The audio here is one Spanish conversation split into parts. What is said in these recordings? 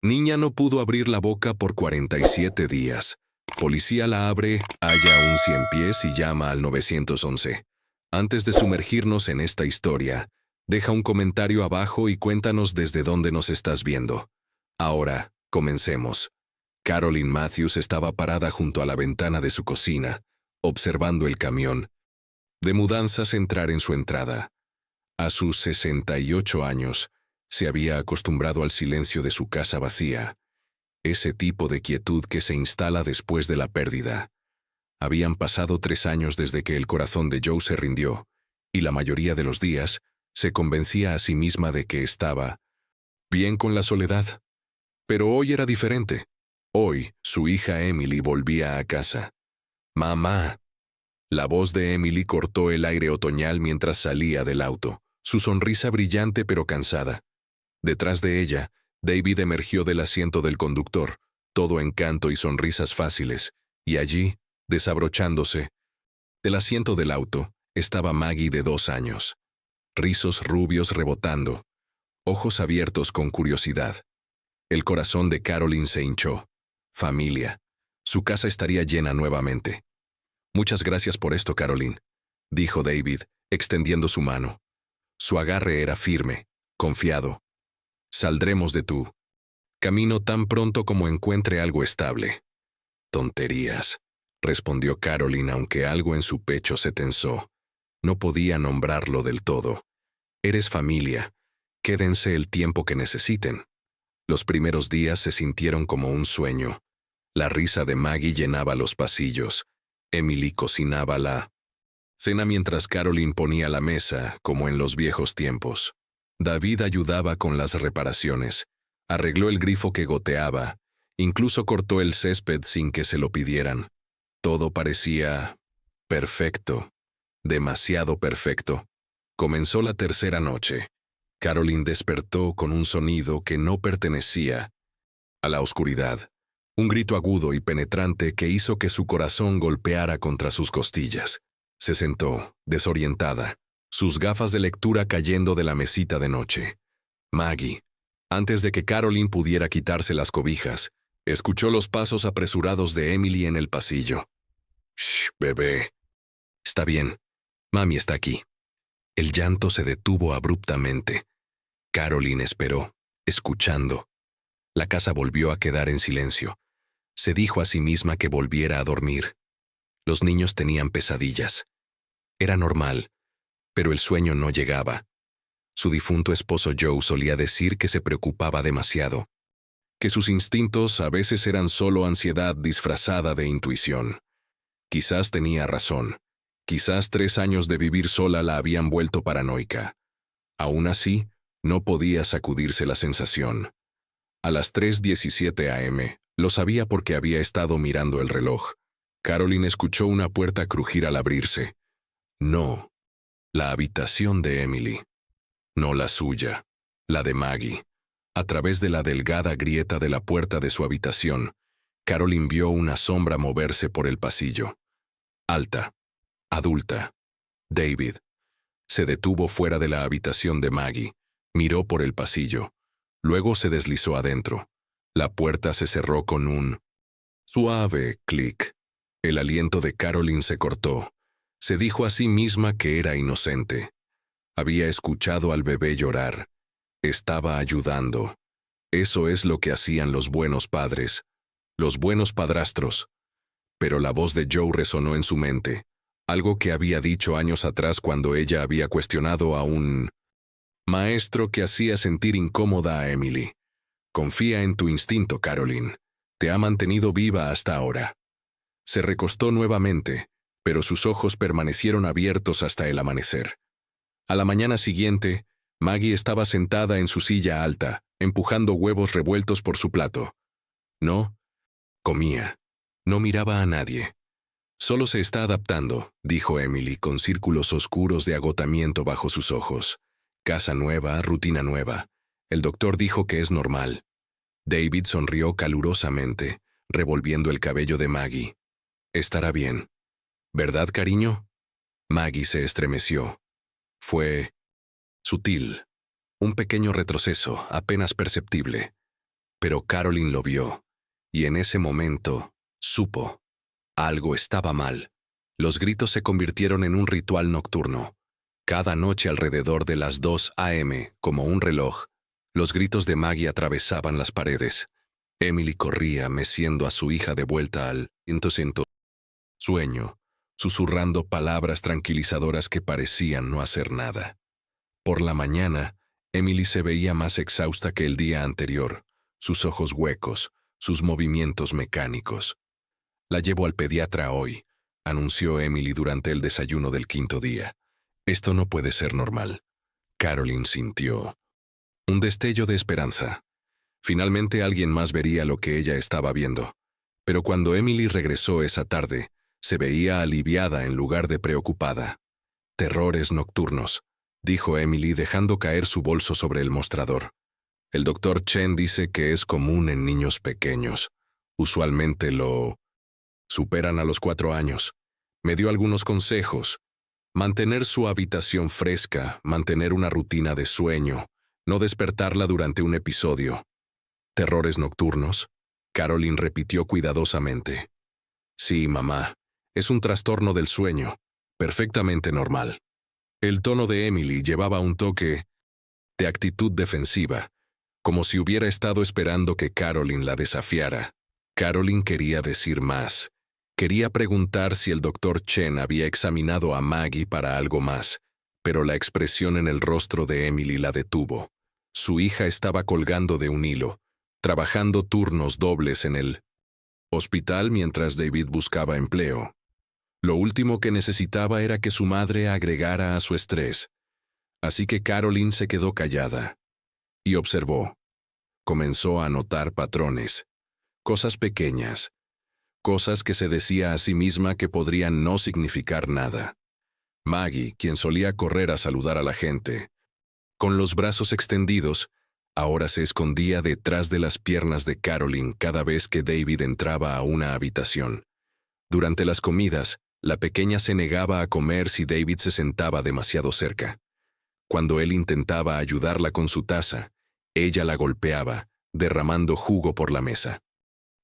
Niña no pudo abrir la boca por 47 días. Policía la abre, halla un 100 pies y llama al 911. Antes de sumergirnos en esta historia, deja un comentario abajo y cuéntanos desde dónde nos estás viendo. Ahora, comencemos. Carolyn Matthews estaba parada junto a la ventana de su cocina, observando el camión de mudanzas entrar en su entrada. A sus 68 años, se había acostumbrado al silencio de su casa vacía, ese tipo de quietud que se instala después de la pérdida. Habían pasado 3 años desde que el corazón de Joe se rindió, y la mayoría de los días se convencía a sí misma de que estaba bien con la soledad. Pero hoy era diferente. Hoy, su hija Emily volvía a casa. «Mamá». La voz de Emily cortó el aire otoñal mientras salía del auto, su sonrisa brillante pero cansada. Detrás de ella, David emergió del asiento del conductor, todo encanto y sonrisas fáciles, y allí, desabrochándose, del asiento del auto, estaba Maggie de 2 años. Rizos rubios rebotando, ojos abiertos con curiosidad. El corazón de Carolyn se hinchó. Familia. Su casa estaría llena nuevamente. «Muchas gracias por esto, Carolyn», dijo David, extendiendo su mano. Su agarre era firme, confiado. «Saldremos de tu camino tan pronto como encuentre algo estable». «Tonterías», respondió Carolyn, aunque algo en su pecho se tensó. No podía nombrarlo del todo. «Eres familia. Quédense el tiempo que necesiten». Los primeros días se sintieron como un sueño. La risa de Maggie llenaba los pasillos. Emily cocinaba la cena mientras Carolyn ponía la mesa, como en los viejos tiempos. David ayudaba con las reparaciones. Arregló el grifo que goteaba. Incluso cortó el césped sin que se lo pidieran. Todo parecía perfecto. Demasiado perfecto. Comenzó la tercera noche. Carolyn despertó con un sonido que no pertenecía a la oscuridad. Un grito agudo y penetrante que hizo que su corazón golpeara contra sus costillas. Se sentó, desorientada, sus gafas de lectura cayendo de la mesita de noche. Maggie. Antes de que Carolyn pudiera quitarse las cobijas, escuchó los pasos apresurados de Emily en el pasillo. «Shh, bebé». «Está bien. Mami está aquí». El llanto se detuvo abruptamente. Carolyn esperó, escuchando. La casa volvió a quedar en silencio. Se dijo a sí misma que volviera a dormir. Los niños tenían pesadillas. Era normal, pero el sueño no llegaba. Su difunto esposo Joe solía decir que se preocupaba demasiado, que sus instintos a veces eran solo ansiedad disfrazada de intuición. Quizás tenía razón. Quizás 3 años de vivir sola la habían vuelto paranoica. Aún así, no podía sacudirse la sensación. A las 3:17 a.m., lo sabía porque había estado mirando el reloj. Carolyn escuchó una puerta crujir al abrirse. No. La habitación de Emily. No la suya. La de Maggie. A través de la delgada grieta de la puerta de su habitación, Carolyn vio una sombra moverse por el pasillo. Alta. Adulta. David. Se detuvo fuera de la habitación de Maggie. Miró por el pasillo. Luego se deslizó adentro. La puerta se cerró con un suave clic. El aliento de Carolyn se cortó. Se dijo a sí misma que era inocente. Había escuchado al bebé llorar. Estaba ayudando. Eso es lo que hacían los buenos padres, los buenos padrastros. Pero la voz de Joe resonó en su mente, algo que había dicho años atrás cuando ella había cuestionado a un maestro que hacía sentir incómoda a Emily. «Confía en tu instinto, Carolyn. Te ha mantenido viva hasta ahora». Se recostó nuevamente, pero sus ojos permanecieron abiertos hasta el amanecer. A la mañana siguiente, Maggie estaba sentada en su silla alta, empujando huevos revueltos por su plato. No comía. No miraba a nadie. «Solo se está adaptando», dijo Emily con círculos oscuros de agotamiento bajo sus ojos. «Casa nueva, rutina nueva. El doctor dijo que es normal». David sonrió calurosamente, revolviendo el cabello de Maggie. «Estará bien. ¿Verdad, cariño?» Maggie se estremeció. Fue sutil. Un pequeño retroceso, apenas perceptible. Pero Carolyn lo vio, y en ese momento supo. Algo estaba mal. Los gritos se convirtieron en un ritual nocturno. Cada noche alrededor de las 2 a.m., como un reloj, los gritos de Maggie atravesaban las paredes. Emily corría meciendo a su hija de vuelta al intento sueño, susurrando palabras tranquilizadoras que parecían no hacer nada. Por la mañana, Emily se veía más exhausta que el día anterior, sus ojos huecos, sus movimientos mecánicos. La llevo al pediatra hoy, anunció Emily durante el desayuno del quinto día. Esto no puede ser normal. Carolyn sintió un destello de esperanza. Finalmente alguien más vería lo que ella estaba viendo. Pero cuando Emily regresó esa tarde, se veía aliviada en lugar de preocupada. Terrores nocturnos, dijo Emily dejando caer su bolso sobre el mostrador. El doctor Chen dice que es común en niños pequeños. Usualmente lo superan a los 4 años. Me dio algunos consejos. Mantener su habitación fresca, mantener una rutina de sueño, no despertarla durante un episodio. ¿Terrores nocturnos? Carolyn repitió cuidadosamente. Sí, mamá. Es un trastorno del sueño. Perfectamente normal. El tono de Emily llevaba un toque de actitud defensiva, como si hubiera estado esperando que Carolyn la desafiara. Carolyn quería decir más. Quería preguntar si el doctor Chen había examinado a Maggie para algo más, pero la expresión en el rostro de Emily la detuvo. Su hija estaba colgando de un hilo, trabajando turnos dobles en el hospital mientras David buscaba empleo. Lo último que necesitaba era que su madre agregara a su estrés. Así que Carolyn se quedó callada y observó. Comenzó a notar patrones, cosas pequeñas, cosas que se decía a sí misma que podrían no significar nada. Maggie, quien solía correr a saludar a la gente, con los brazos extendidos, ahora se escondía detrás de las piernas de Carolyn cada vez que David entraba a una habitación. Durante las comidas, la pequeña se negaba a comer si David se sentaba demasiado cerca. Cuando él intentaba ayudarla con su taza, ella la golpeaba, derramando jugo por la mesa.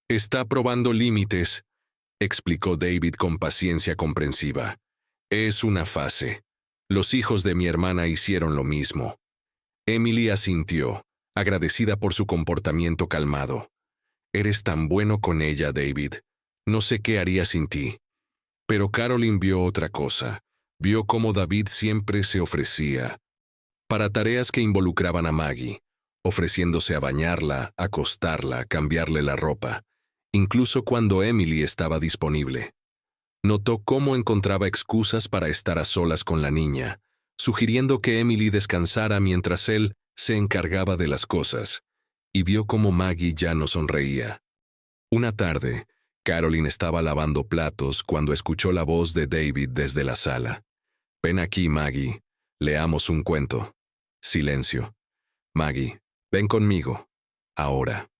Está probando límites, explicó David con paciencia comprensiva. Es una fase. Los hijos de mi hermana hicieron lo mismo. Emily asintió, agradecida por su comportamiento calmado. Eres tan bueno con ella, David. No sé qué haría sin ti. Pero Carolyn vio otra cosa. Vio cómo David siempre se ofrecía para tareas que involucraban a Maggie, ofreciéndose a bañarla, acostarla, cambiarle la ropa, incluso cuando Emily estaba disponible. Notó cómo encontraba excusas para estar a solas con la niña, sugiriendo que Emily descansara mientras él se encargaba de las cosas, y vio cómo Maggie ya no sonreía. Una tarde, Carolyn estaba lavando platos cuando escuchó la voz de David desde la sala. Ven aquí, Maggie. Leamos un cuento. Silencio. Maggie, ven conmigo. Ahora.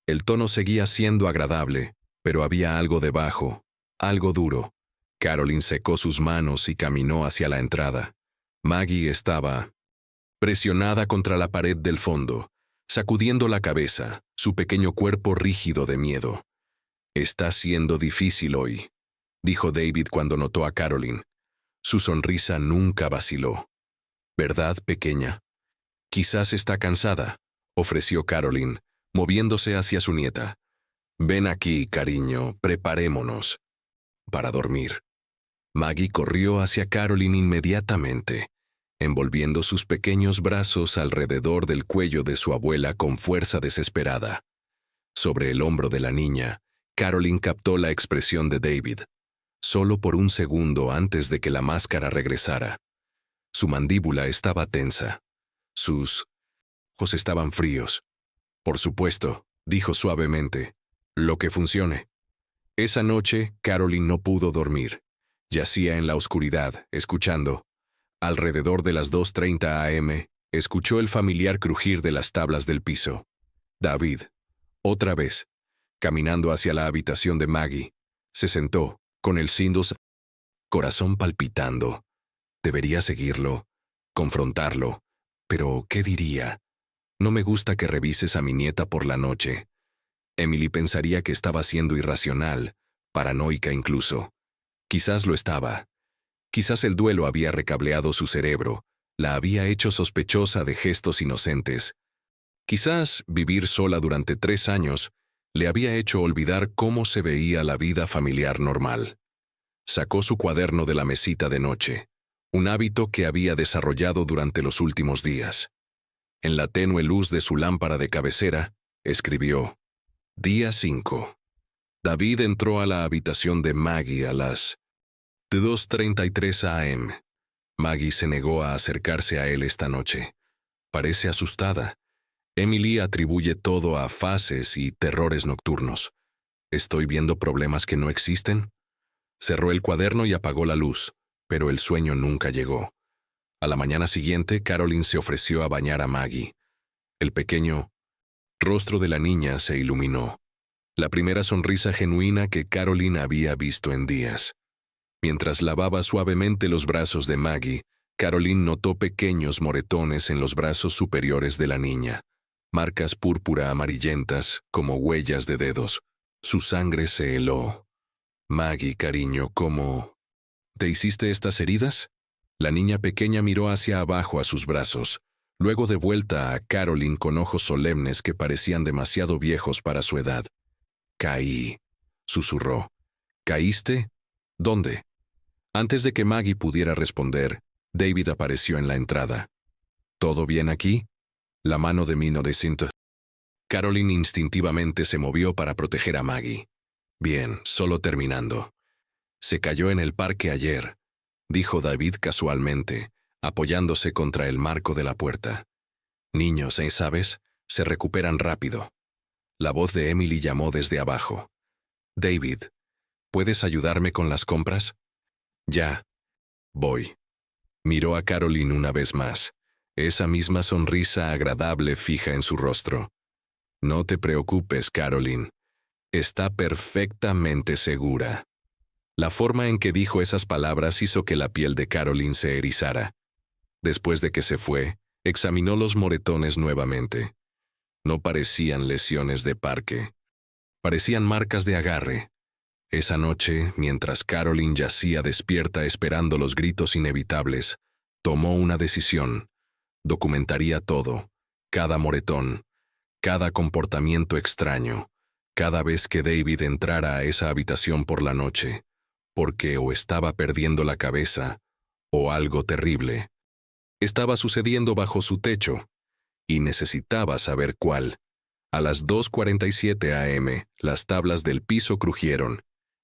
El tono seguía siendo agradable, pero había algo debajo, algo duro. Carolyn secó sus manos y caminó hacia la entrada. Maggie estaba presionada contra la pared del fondo, sacudiendo la cabeza, su pequeño cuerpo rígido de miedo. Está siendo difícil hoy, dijo David cuando notó a Carolyn. Su sonrisa nunca vaciló. ¿Verdad, pequeña? Quizás está cansada, ofreció Carolyn, moviéndose hacia su nieta. Ven aquí, cariño, preparémonos para dormir. Maggie corrió hacia Carolyn inmediatamente, envolviendo sus pequeños brazos alrededor del cuello de su abuela con fuerza desesperada. Sobre el hombro de la niña, Carolyn captó la expresión de David, solo por un segundo antes de que la máscara regresara. Su mandíbula estaba tensa. Sus ojos estaban fríos. Por supuesto, dijo suavemente, lo que funcione. Esa noche, Carolyn no pudo dormir. Yacía en la oscuridad, escuchando. Alrededor de las 2:30 a.m., escuchó el familiar crujir de las tablas del piso. David, otra vez, caminando hacia la habitación de Maggie, se sentó, con el corazón palpitando. Debería seguirlo, confrontarlo, pero ¿qué diría? No me gusta que revises a mi nieta por la noche. Emily pensaría que estaba siendo irracional, paranoica incluso. Quizás lo estaba. Quizás el duelo había recableado su cerebro, la había hecho sospechosa de gestos inocentes. Quizás vivir sola durante 3 años le había hecho olvidar cómo se veía la vida familiar normal. Sacó su cuaderno de la mesita de noche, un hábito que había desarrollado durante los últimos días. En la tenue luz de su lámpara de cabecera, escribió: Día 5. David entró a la habitación de Maggie a las 2:33 a.m. Maggie se negó a acercarse a él esta noche. Parece asustada. Emily atribuye todo a fases y terrores nocturnos. ¿Estoy viendo problemas que no existen? Cerró el cuaderno y apagó la luz, pero el sueño nunca llegó. A la mañana siguiente, Caroline se ofreció a bañar a Maggie. El pequeño rostro de la niña se iluminó. La primera sonrisa genuina que Caroline había visto en días. Mientras lavaba suavemente los brazos de Maggie, Caroline notó pequeños moretones en los brazos superiores de la niña, marcas púrpura amarillentas como huellas de dedos. Su sangre se heló. Maggie, cariño, ¿cómo te hiciste estas heridas? La niña pequeña miró hacia abajo a sus brazos, luego de vuelta a Caroline con ojos solemnes que parecían demasiado viejos para su edad. Caí, susurró. ¿Caíste? ¿Dónde? Antes de que Maggie pudiera responder, David apareció en la entrada. ¿Todo bien aquí? La mano de 1900. Caroline instintivamente se movió para proteger a Maggie. Bien, solo terminando. Se cayó en el parque ayer, dijo David casualmente, apoyándose contra el marco de la puerta. Niños, ¿sabes? Se recuperan rápido. La voz de Emily llamó desde abajo. David, ¿puedes ayudarme con las compras? Ya. Voy. Miró a Caroline una vez más, esa misma sonrisa agradable fija en su rostro. No te preocupes, Caroline. Está perfectamente segura. La forma en que dijo esas palabras hizo que la piel de Caroline se erizara. Después de que se fue, examinó los moretones nuevamente. No parecían lesiones de parque. Parecían marcas de agarre. Esa noche, mientras Caroline yacía despierta esperando los gritos inevitables, tomó una decisión. Documentaría todo, cada moretón, cada comportamiento extraño, cada vez que David entrara a esa habitación por la noche, porque o estaba perdiendo la cabeza, o algo terrible estaba sucediendo bajo su techo, y necesitaba saber cuál. A las 2:47 a.m., las tablas del piso crujieron.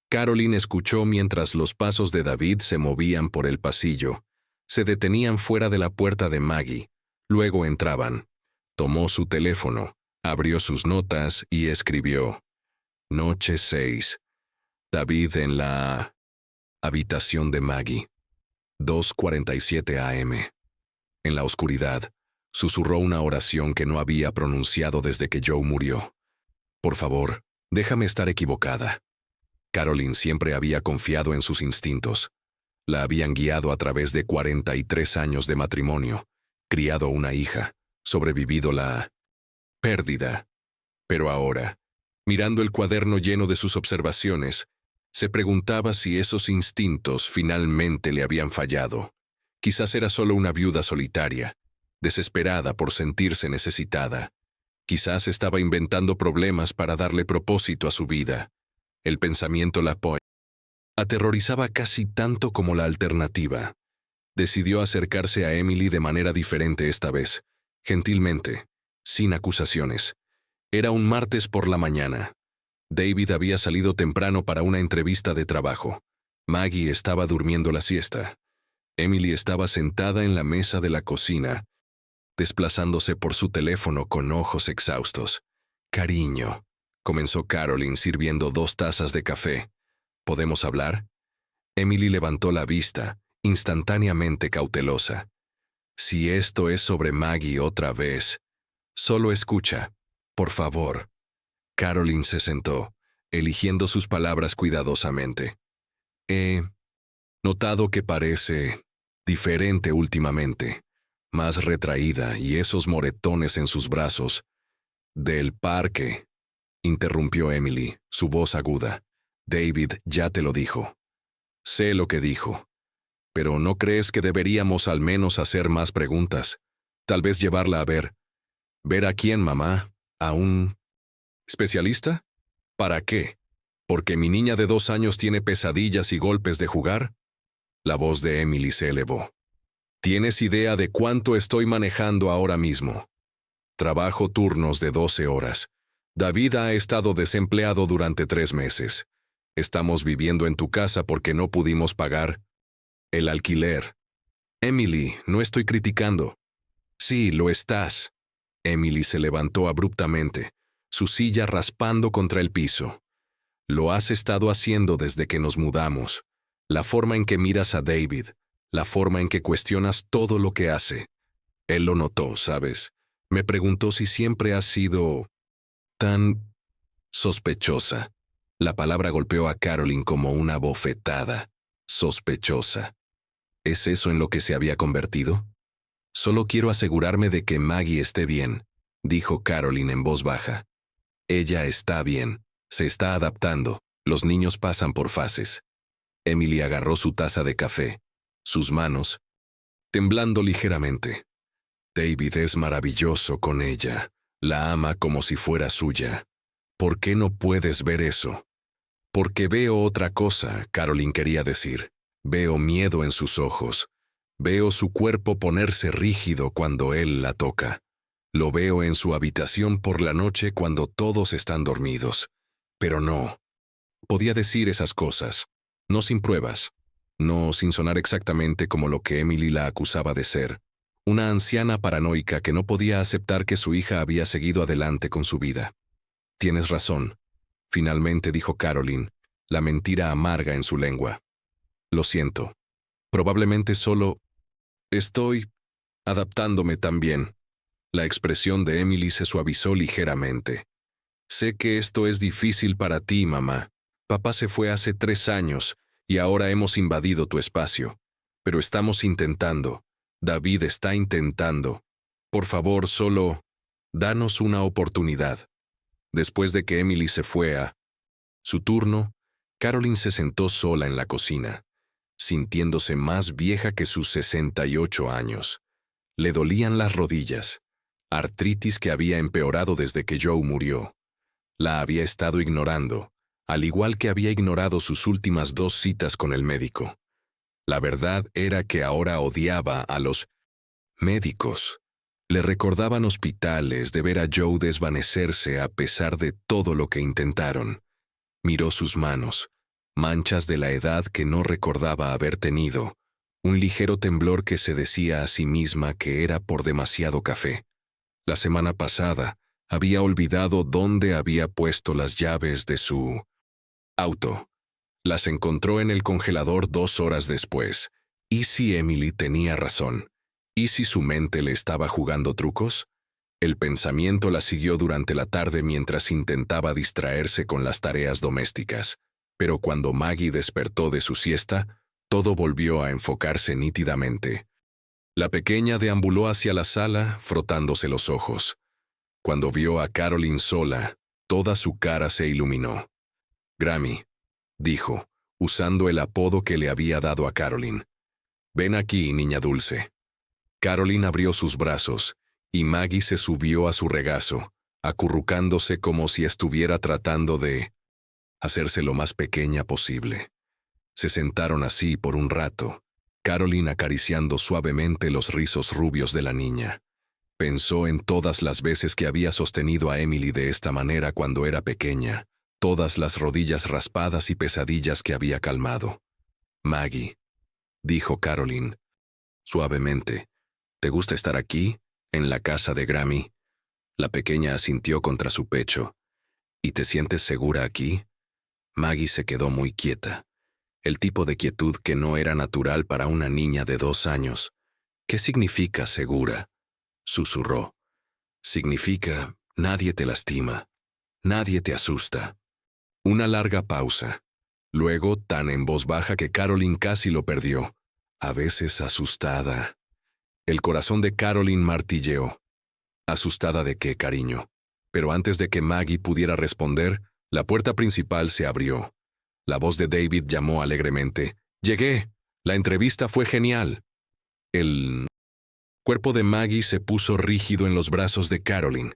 Caroline escuchó mientras los pasos de David se movían por el pasillo. Se detenían fuera de la puerta de Maggie. Luego entraban. Tomó su teléfono, abrió sus notas y escribió: Noche 6. David en la habitación de Maggie. 2:47 a.m. En la oscuridad, susurró una oración que no había pronunciado desde que Joe murió. Por favor, déjame estar equivocada. Caroline siempre había confiado en sus instintos. La habían guiado a través de 43 años de matrimonio, criado una hija, sobrevivido la pérdida. Pero ahora, mirando el cuaderno lleno de sus observaciones, se preguntaba si esos instintos finalmente le habían fallado. Quizás era solo una viuda solitaria, desesperada por sentirse necesitada. Quizás estaba inventando problemas para darle propósito a su vida. El pensamiento la aterrorizaba casi tanto como la alternativa. Decidió acercarse a Emily de manera diferente esta vez, gentilmente, sin acusaciones. Era un martes por la mañana. David había salido temprano para una entrevista de trabajo. Maggie estaba durmiendo la siesta. Emily estaba sentada en la mesa de la cocina, desplazándose por su teléfono con ojos exhaustos. Cariño, comenzó Caroline sirviendo 2 tazas de café. ¿Podemos hablar? Emily levantó la vista, instantáneamente cautelosa. Si esto es sobre Maggie otra vez, solo escucha, por favor. Caroline se sentó, eligiendo sus palabras cuidadosamente. He notado que parece diferente últimamente. más retraída y esos moretones en sus brazos. Del parque, interrumpió Emily, su voz aguda. David ya te lo dijo. Sé lo que dijo. Pero ¿no crees que deberíamos al menos hacer más preguntas? Tal vez llevarla a ver. ¿Ver a quién, mamá? ¿A un especialista? ¿Para qué? ¿Porque mi niña de 2 años tiene pesadillas y golpes de jugar? La voz de Emily se elevó. ¿Tienes idea de cuánto estoy manejando ahora mismo? Trabajo turnos de 12 horas. David ha estado desempleado durante 3 meses. Estamos viviendo en tu casa porque no pudimos pagar el alquiler. Emily, no estoy criticando. Sí, lo estás. Emily se levantó abruptamente, su silla raspando contra el piso. Lo has estado haciendo desde que nos mudamos. La forma en que miras a David, la forma en que cuestionas todo lo que hace. Él lo notó, ¿sabes? Me preguntó si siempre has sido tan sospechosa. La palabra golpeó a Caroline como una bofetada. Sospechosa. ¿Es eso en lo que se había convertido? Solo quiero asegurarme de que Maggie esté bien, dijo Caroline en voz baja. Ella está bien, se está adaptando, los niños pasan por fases. Emily agarró su taza de café, sus manos, temblando ligeramente. David es maravilloso con ella, la ama como si fuera suya. ¿Por qué no puedes ver eso? Porque veo otra cosa, Caroline quería decir. Veo miedo en sus ojos. Veo su cuerpo ponerse rígido cuando él la toca. Lo veo en su habitación por la noche cuando todos están dormidos. Pero no. Podía decir esas cosas, no sin pruebas, no sin sonar exactamente como lo que Emily la acusaba de ser, una anciana paranoica que no podía aceptar que su hija había seguido adelante con su vida. Tienes razón, finalmente dijo Caroline, la mentira amarga en su lengua. Lo siento. Probablemente solo estoy adaptándome también. La expresión de Emily se suavizó ligeramente. Sé que esto es difícil para ti, mamá. Papá se fue hace 3 años y ahora hemos invadido tu espacio. Pero estamos intentando. David está intentando. Por favor, solo danos una oportunidad. Después de que Emily se fue a su turno, Caroline se sentó sola en la cocina, sintiéndose más vieja que sus 68 años. Le dolían las rodillas, artritis que había empeorado desde que Joe murió. La había estado ignorando, al igual que había ignorado sus últimas 2 citas con el médico. La verdad era que ahora odiaba a los médicos. Le recordaban hospitales de ver a Joe desvanecerse a pesar de todo lo que intentaron. Miró sus manos, manchas de la edad que no recordaba haber tenido, un ligero temblor que se decía a sí misma que era por demasiado café. La semana pasada había olvidado dónde había puesto las llaves de su auto. Las encontró en el congelador 2 horas después. ¿Y si Emily tenía razón? ¿Y si su mente le estaba jugando trucos? El pensamiento la siguió durante la tarde mientras intentaba distraerse con las tareas domésticas, pero cuando Maggie despertó de su siesta, todo volvió a enfocarse nítidamente. La pequeña deambuló hacia la sala, frotándose los ojos. Cuando vio a Caroline sola, toda su cara se iluminó. Grammy, dijo, usando el apodo que le había dado a Caroline. Ven aquí, niña dulce. Caroline abrió sus brazos, y Maggie se subió a su regazo, acurrucándose como si estuviera tratando de hacerse lo más pequeña posible. Se sentaron así por un rato, Caroline acariciando suavemente los rizos rubios de la niña. Pensó en todas las veces que había sostenido a Emily de esta manera cuando era pequeña, todas las rodillas raspadas y pesadillas que había calmado. Maggie, dijo Caroline, suavemente, ¿te gusta estar aquí, en la casa de Grammy? La pequeña asintió contra su pecho. ¿Y te sientes segura aquí? Maggie se quedó muy quieta. El tipo de quietud que no era natural para una niña de 2 años. ¿Qué significa segura? Susurró. Significa, nadie te lastima. Nadie te asusta. Una larga pausa. Luego, tan en voz baja que Caroline casi lo perdió. A veces asustada. El corazón de Caroline martilleó. ¿Asustada de qué, cariño? Pero antes de que Maggie pudiera responder, la puerta principal se abrió. La voz de David llamó alegremente. «¡Llegué! La entrevista fue genial». El cuerpo de Maggie se puso rígido en los brazos de Caroline.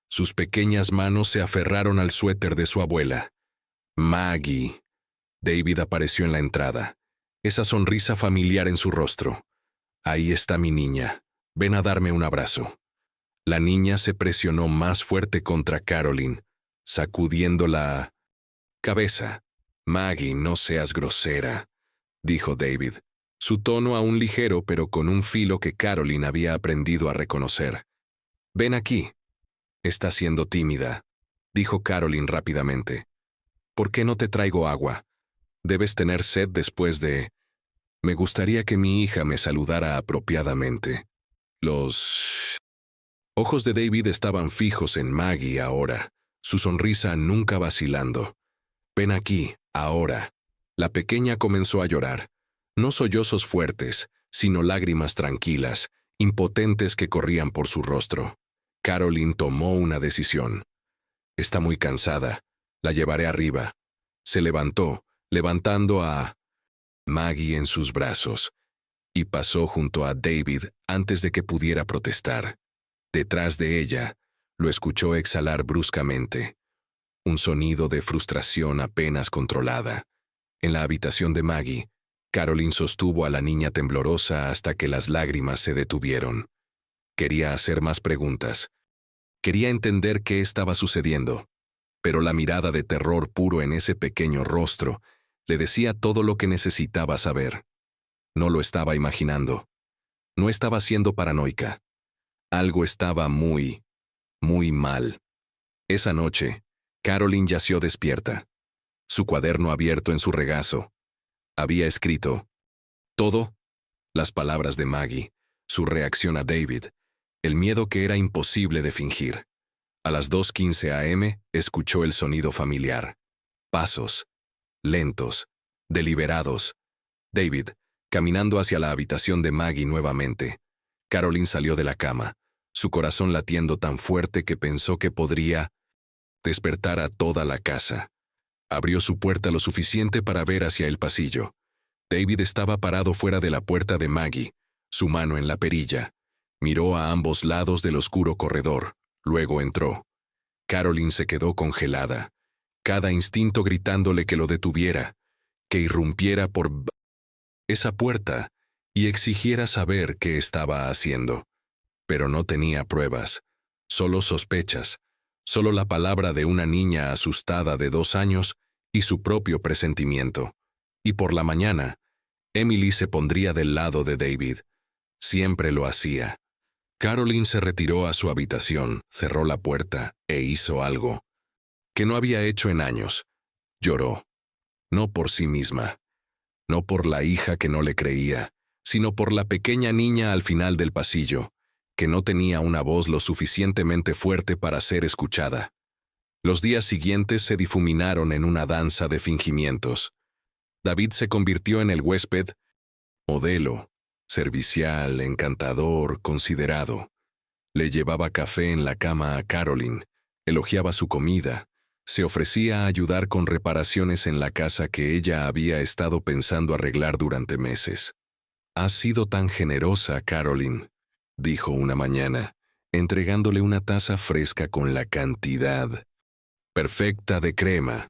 Sus pequeñas manos se aferraron al suéter de su abuela. «Maggie». David apareció en la entrada, esa sonrisa familiar en su rostro. «Ahí está mi niña. Ven a darme un abrazo». La niña se presionó más fuerte contra Caroline, sacudiendo la cabeza. «Maggie, no seas grosera», dijo David, su tono aún ligero pero con un filo que Caroline había aprendido a reconocer. «Ven aquí». «Está siendo tímida», dijo Caroline rápidamente. «¿Por qué no te traigo agua? Debes tener sed después de...». «Me gustaría que mi hija me saludara apropiadamente». Los ojos de David estaban fijos en Maggie ahora, su sonrisa nunca vacilando. «Ven aquí, ahora». La pequeña comenzó a llorar. No sollozos fuertes, sino lágrimas tranquilas, impotentes que corrían por su rostro. Caroline tomó una decisión. «Está muy cansada. La llevaré arriba». Se levantó, levantando a Maggie en sus brazos, y pasó junto a David antes de que pudiera protestar. Detrás de ella, lo escuchó exhalar bruscamente. Un sonido de frustración apenas controlada. En la habitación de Maggie, Caroline sostuvo a la niña temblorosa hasta que las lágrimas se detuvieron. Quería hacer más preguntas. Quería entender qué estaba sucediendo, pero la mirada de terror puro en ese pequeño rostro le decía todo lo que necesitaba saber. No lo estaba imaginando. No estaba siendo paranoica. Algo estaba muy mal. Esa noche, Caroline yació despierta, su cuaderno abierto en su regazo. Había escrito todo, las palabras de Maggie, su reacción a David, el miedo que era imposible de fingir. A las 2:15 a.m. escuchó el sonido familiar. Pasos, lentos, deliberados. David, caminando hacia la habitación de Maggie nuevamente. Caroline salió de la cama, su corazón latiendo tan fuerte que pensó que podría despertar a toda la casa. Abrió su puerta lo suficiente para ver hacia el pasillo. David estaba parado fuera de la puerta de Maggie, su mano en la perilla. Miró a ambos lados del oscuro corredor, luego entró. Caroline se quedó congelada, cada instinto gritándole que lo detuviera, que irrumpiera por esa puerta y exigiera saber qué estaba haciendo. Pero no tenía pruebas, solo sospechas, solo la palabra de una niña asustada de 2 años y su propio presentimiento. Y por la mañana, Emily se pondría del lado de David. Siempre lo hacía. Caroline se retiró a su habitación, cerró la puerta e hizo algo que no había hecho en años. Lloró. No por sí misma, no por la hija que no le creía, sino por la pequeña niña al final del pasillo, que no tenía una voz lo suficientemente fuerte para ser escuchada. Los días siguientes se difuminaron en una danza de fingimientos. David se convirtió en el huésped, modelo, servicial, encantador, considerado. Le llevaba café en la cama a Caroline, elogiaba su comida, se ofrecía a ayudar con reparaciones en la casa que ella había estado pensando arreglar durante meses. «Has sido tan generosa, Caroline», dijo una mañana, entregándole una taza fresca con la cantidad perfecta de crema.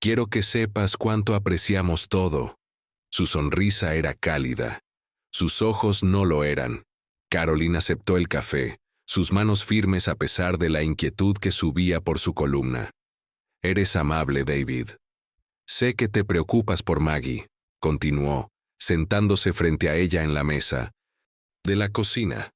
«Quiero que sepas cuánto apreciamos todo». Su sonrisa era cálida. Sus ojos no lo eran. Caroline aceptó el café, sus manos firmes a pesar de la inquietud que subía por su columna. «Eres amable, David. Sé que te preocupas por Maggie», continuó, sentándose frente a ella en la mesa de la cocina.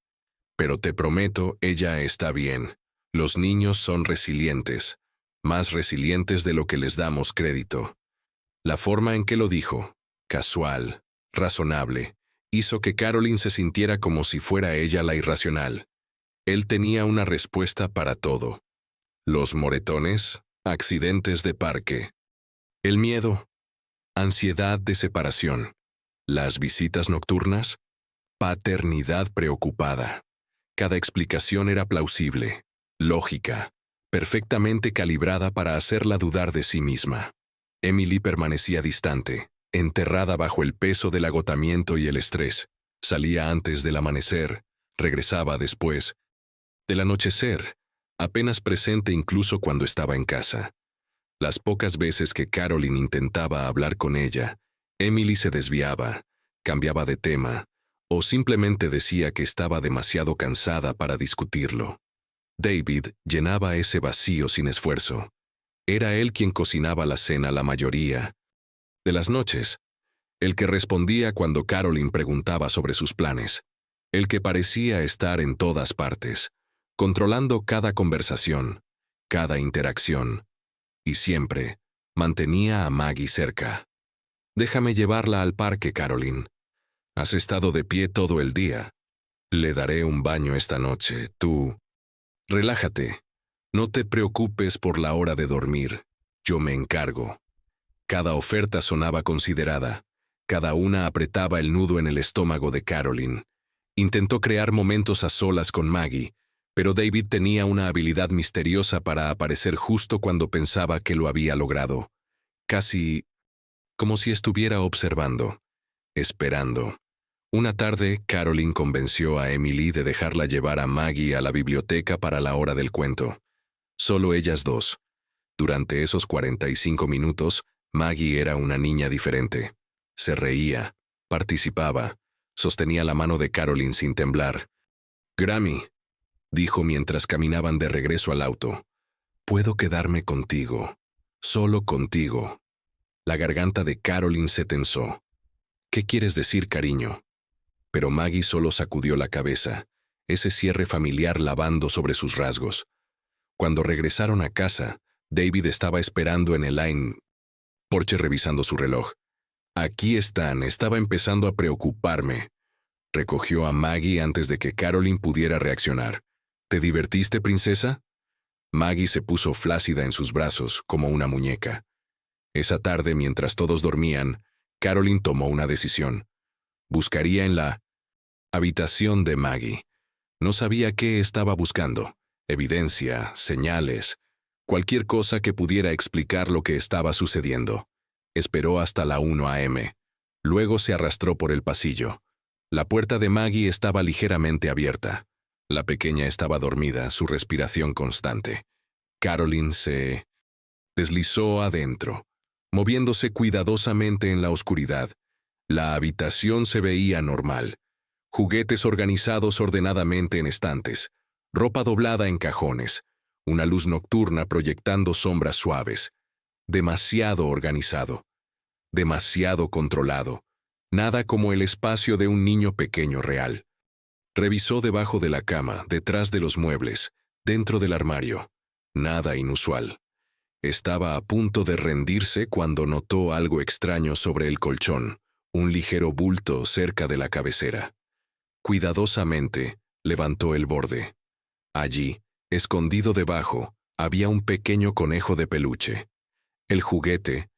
«Pero te prometo, ella está bien. Los niños son resilientes, más resilientes de lo que les damos crédito». La forma en que lo dijo, casual, razonable, hizo que Caroline se sintiera como si fuera ella la irracional. Él tenía una respuesta para todo. Los moretones, accidentes de parque. El miedo, ansiedad de separación. Las visitas nocturnas. Paternidad preocupada. Cada explicación era plausible, lógica, perfectamente calibrada para hacerla dudar de sí misma. Emily permanecía distante, enterrada bajo el peso del agotamiento y el estrés. Salía antes del amanecer, regresaba después del anochecer, apenas presente incluso cuando estaba en casa. Las pocas veces que Caroline intentaba hablar con ella, Emily se desviaba, cambiaba de tema, o simplemente decía que estaba demasiado cansada para discutirlo. David llenaba ese vacío sin esfuerzo. Era él quien cocinaba la cena la mayoría de las noches, el que respondía cuando Caroline preguntaba sobre sus planes, el que parecía estar en todas partes, controlando cada conversación, cada interacción, y siempre mantenía a Maggie cerca. «Déjame llevarla al parque, Caroline. Has estado de pie todo el día. Le daré un baño esta noche. Tú, relájate. No te preocupes por la hora de dormir. Yo me encargo». Cada oferta sonaba considerada. Cada una apretaba el nudo en el estómago de Caroline. Intentó crear momentos a solas con Maggie, pero David tenía una habilidad misteriosa para aparecer justo cuando pensaba que lo había logrado. Casi como si estuviera observando, esperando. Una tarde, Caroline convenció a Emily de dejarla llevar a Maggie a la biblioteca para la hora del cuento. Solo ellas dos. Durante esos 45 minutos, Maggie era una niña diferente. Se reía, participaba, sostenía la mano de Caroline sin temblar. «Grammy», dijo mientras caminaban de regreso al auto, «puedo quedarme contigo, solo contigo». La garganta de Caroline se tensó. «¿Qué quieres decir, cariño?» Pero Maggie solo sacudió la cabeza, ese cierre familiar lavando sobre sus rasgos. Cuando regresaron a casa, David estaba esperando en el porche revisando su reloj. «Aquí están», estaba empezando a preocuparme. Recogió a Maggie antes de que Caroline pudiera reaccionar. «¿Te divertiste, princesa?» Maggie se puso flácida en sus brazos, como una muñeca. Esa tarde, mientras todos dormían, Caroline tomó una decisión. Buscaría en la habitación de Maggie. No sabía qué estaba buscando. Evidencia, señales, cualquier cosa que pudiera explicar lo que estaba sucediendo. Esperó hasta la 1 a.m. Luego se arrastró por el pasillo. La puerta de Maggie estaba ligeramente abierta. La pequeña estaba dormida, su respiración constante. Caroline se deslizó adentro, moviéndose cuidadosamente en la oscuridad. La habitación se veía normal. Juguetes organizados ordenadamente en estantes, ropa doblada en cajones, una luz nocturna proyectando sombras suaves. Demasiado organizado, demasiado controlado. Nada como el espacio de un niño pequeño real. Revisó debajo de la cama, detrás de los muebles, dentro del armario. Nada inusual. Estaba a punto de rendirse cuando notó algo extraño sobre el colchón, un ligero bulto cerca de la cabecera. Cuidadosamente, levantó el borde. Allí, escondido debajo, había un pequeño conejo de peluche. El juguete,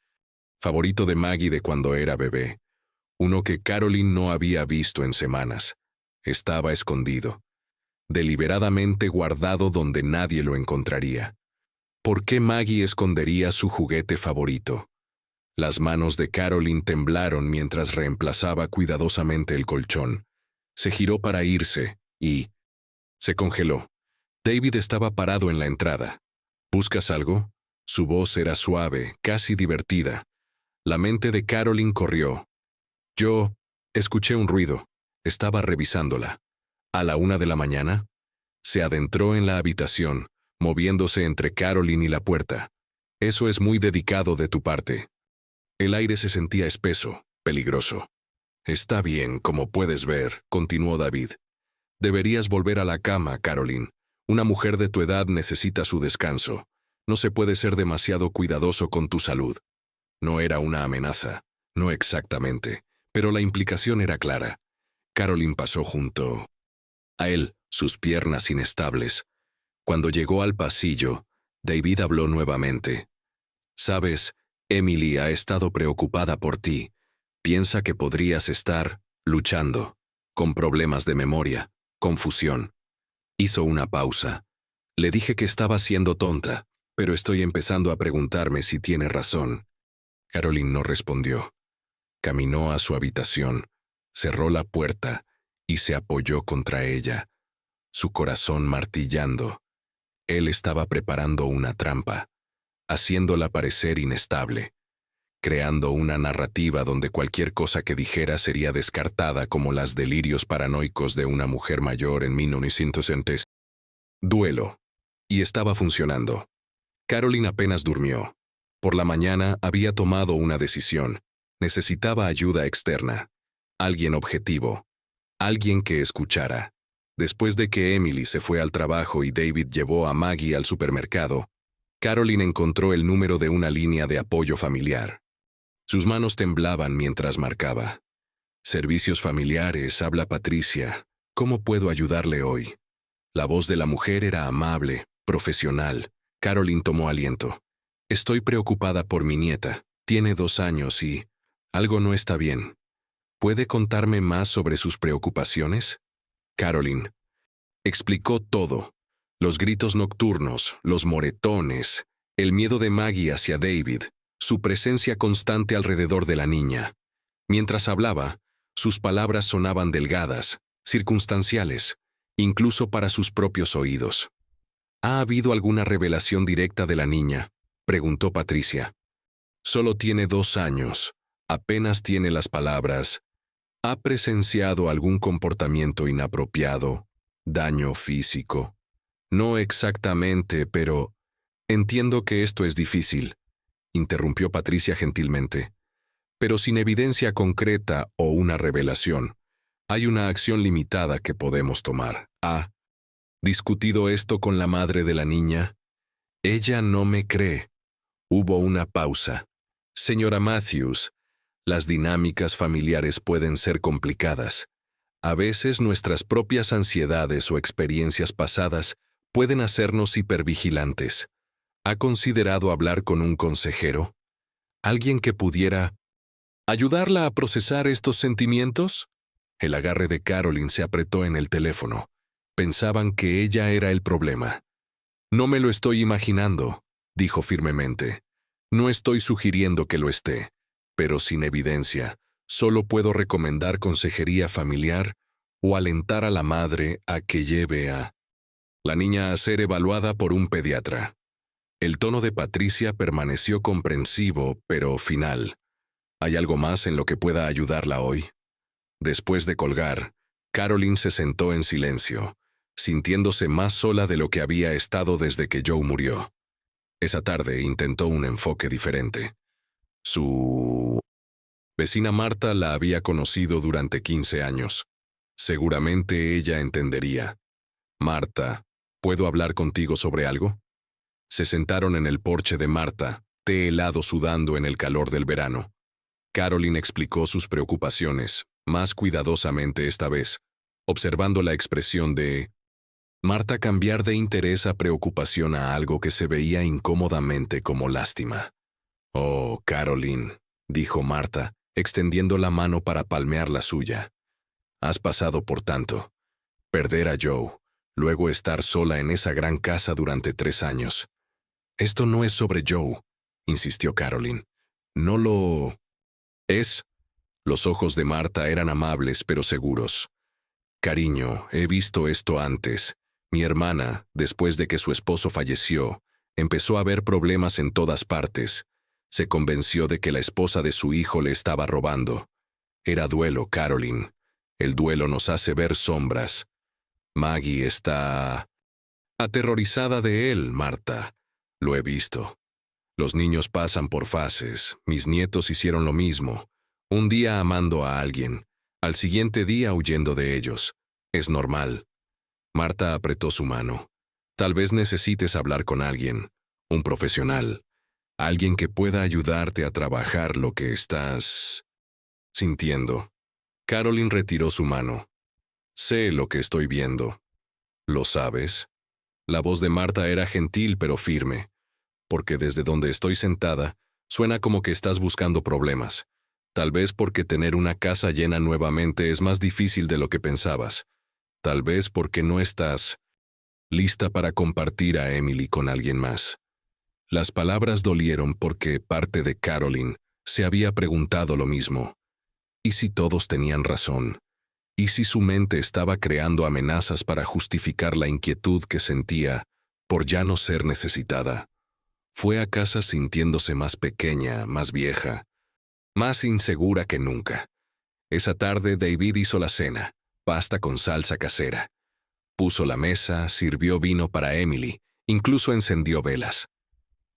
favorito de Maggie de cuando era bebé. Uno que Caroline no había visto en semanas. Estaba escondido, deliberadamente guardado donde nadie lo encontraría. ¿Por qué Maggie escondería su juguete favorito? Las manos de Caroline temblaron mientras reemplazaba cuidadosamente el colchón. Se giró para irse y se congeló. David estaba parado en la entrada. ¿Buscas algo? Su voz era suave, casi divertida. La mente de Caroline corrió. Yo escuché un ruido. Estaba revisándola. ¿A la 1 de la mañana? Se adentró en la habitación, moviéndose entre Caroline y la puerta. Eso es muy dedicado de tu parte. El aire se sentía espeso, peligroso. Está bien, como puedes ver, continuó David. Deberías volver a la cama, Caroline. Una mujer de tu edad necesita su descanso. No se puede ser demasiado cuidadoso con tu salud. No era una amenaza, no exactamente, pero la implicación era clara. Caroline pasó junto a él, sus piernas inestables. Cuando llegó al pasillo, David habló nuevamente. «Sabes, Emily ha estado preocupada por ti. Piensa que podrías estar luchando con problemas de memoria, confusión. Hizo una pausa. Le dije que estaba siendo tonta, pero estoy empezando a preguntarme si tiene razón. Caroline no respondió. Caminó a su habitación, cerró la puerta y se apoyó contra ella, su corazón martillando. Él estaba preparando una trampa, haciéndola parecer inestable, creando una narrativa donde cualquier cosa que dijera sería descartada como los delirios paranoicos de una mujer mayor en 1960. Duelo. Y estaba funcionando. Caroline apenas durmió. Por la mañana había tomado una decisión. Necesitaba ayuda externa. Alguien objetivo. Alguien que escuchara. Después de que Emily se fue al trabajo y David llevó a Maggie al supermercado, Caroline encontró el número de una línea de apoyo familiar. Sus manos temblaban mientras marcaba. Servicios familiares, habla Patricia. ¿Cómo puedo ayudarle hoy? La voz de la mujer era amable, profesional. Caroline tomó aliento. Estoy preocupada por mi nieta. Tiene 2 años y algo no está bien. ¿Puede contarme más sobre sus preocupaciones? Caroline explicó todo. Los gritos nocturnos, los moretones, el miedo de Maggie hacia David, su presencia constante alrededor de la niña. Mientras hablaba, sus palabras sonaban delgadas, circunstanciales, incluso para sus propios oídos. ¿Ha habido alguna revelación directa de la niña?, preguntó Patricia. Solo tiene 2 años. Apenas tiene las palabras. ¿Ha presenciado algún comportamiento inapropiado? ¿Daño físico? No exactamente, pero... Entiendo que esto es difícil, interrumpió Patricia gentilmente. Pero sin evidencia concreta o una revelación, hay una acción limitada que podemos tomar. ¿Ha discutido esto con la madre de la niña? Ella no me cree. Hubo una pausa. Señora Matthews, las dinámicas familiares pueden ser complicadas. A veces nuestras propias ansiedades o experiencias pasadas pueden hacernos hipervigilantes. ¿Ha considerado hablar con un consejero? ¿Alguien que pudiera ayudarla a procesar estos sentimientos? El agarre de Caroline se apretó en el teléfono. Pensaban que ella era el problema. No me lo estoy imaginando, dijo firmemente. No estoy sugiriendo que lo esté, pero sin evidencia, solo puedo recomendar consejería familiar o alentar a la madre a que lleve a la niña a ser evaluada por un pediatra. El tono de Patricia permaneció comprensivo, pero final. ¿Hay algo más en lo que pueda ayudarla hoy? Después de colgar, Caroline se sentó en silencio, sintiéndose más sola de lo que había estado desde que Joe murió. Esa tarde intentó un enfoque diferente. Su vecina Marta la había conocido durante 15 años. Seguramente ella entendería. Marta, ¿puedo hablar contigo sobre algo? Se sentaron en el porche de Marta, té helado sudando en el calor del verano. Caroline explicó sus preocupaciones, más cuidadosamente esta vez, observando la expresión de Marta cambiar de interés a preocupación a algo que se veía incómodamente como lástima. Oh, Caroline, dijo Marta, extendiendo la mano para palmear la suya. Has pasado por tanto. Perder a Joe, luego estar sola en esa gran casa durante 3 años. Esto no es sobre Joe, insistió Caroline. No lo es. Los ojos de Marta eran amables pero seguros. Cariño, he visto esto antes. Mi hermana, después de que su esposo falleció, empezó a ver problemas en todas partes. Se convenció de que la esposa de su hijo le estaba robando. Era duelo, Caroline. El duelo nos hace ver sombras. Maggie está aterrorizada de él, Marta. Lo he visto. Los niños pasan por fases. Mis nietos hicieron lo mismo. Un día amando a alguien, al siguiente día huyendo de ellos. Es normal. Marta apretó su mano. Tal vez necesites hablar con alguien, un profesional, alguien que pueda ayudarte a trabajar lo que estás sintiendo. Caroline retiró su mano. Sé lo que estoy viendo. ¿Lo sabes? La voz de Marta era gentil pero firme, porque desde donde estoy sentada, suena como que estás buscando problemas. Tal vez porque tener una casa llena nuevamente es más difícil de lo que pensabas. Tal vez porque no estás lista para compartir a Emily con alguien más. Las palabras dolieron porque parte de Caroline se había preguntado lo mismo. ¿Y si todos tenían razón? ¿Y si su mente estaba creando amenazas para justificar la inquietud que sentía por ya no ser necesitada? Fue a casa sintiéndose más pequeña, más vieja, más insegura que nunca. Esa tarde David hizo la cena, pasta con salsa casera. Puso la mesa, sirvió vino para Emily, incluso encendió velas.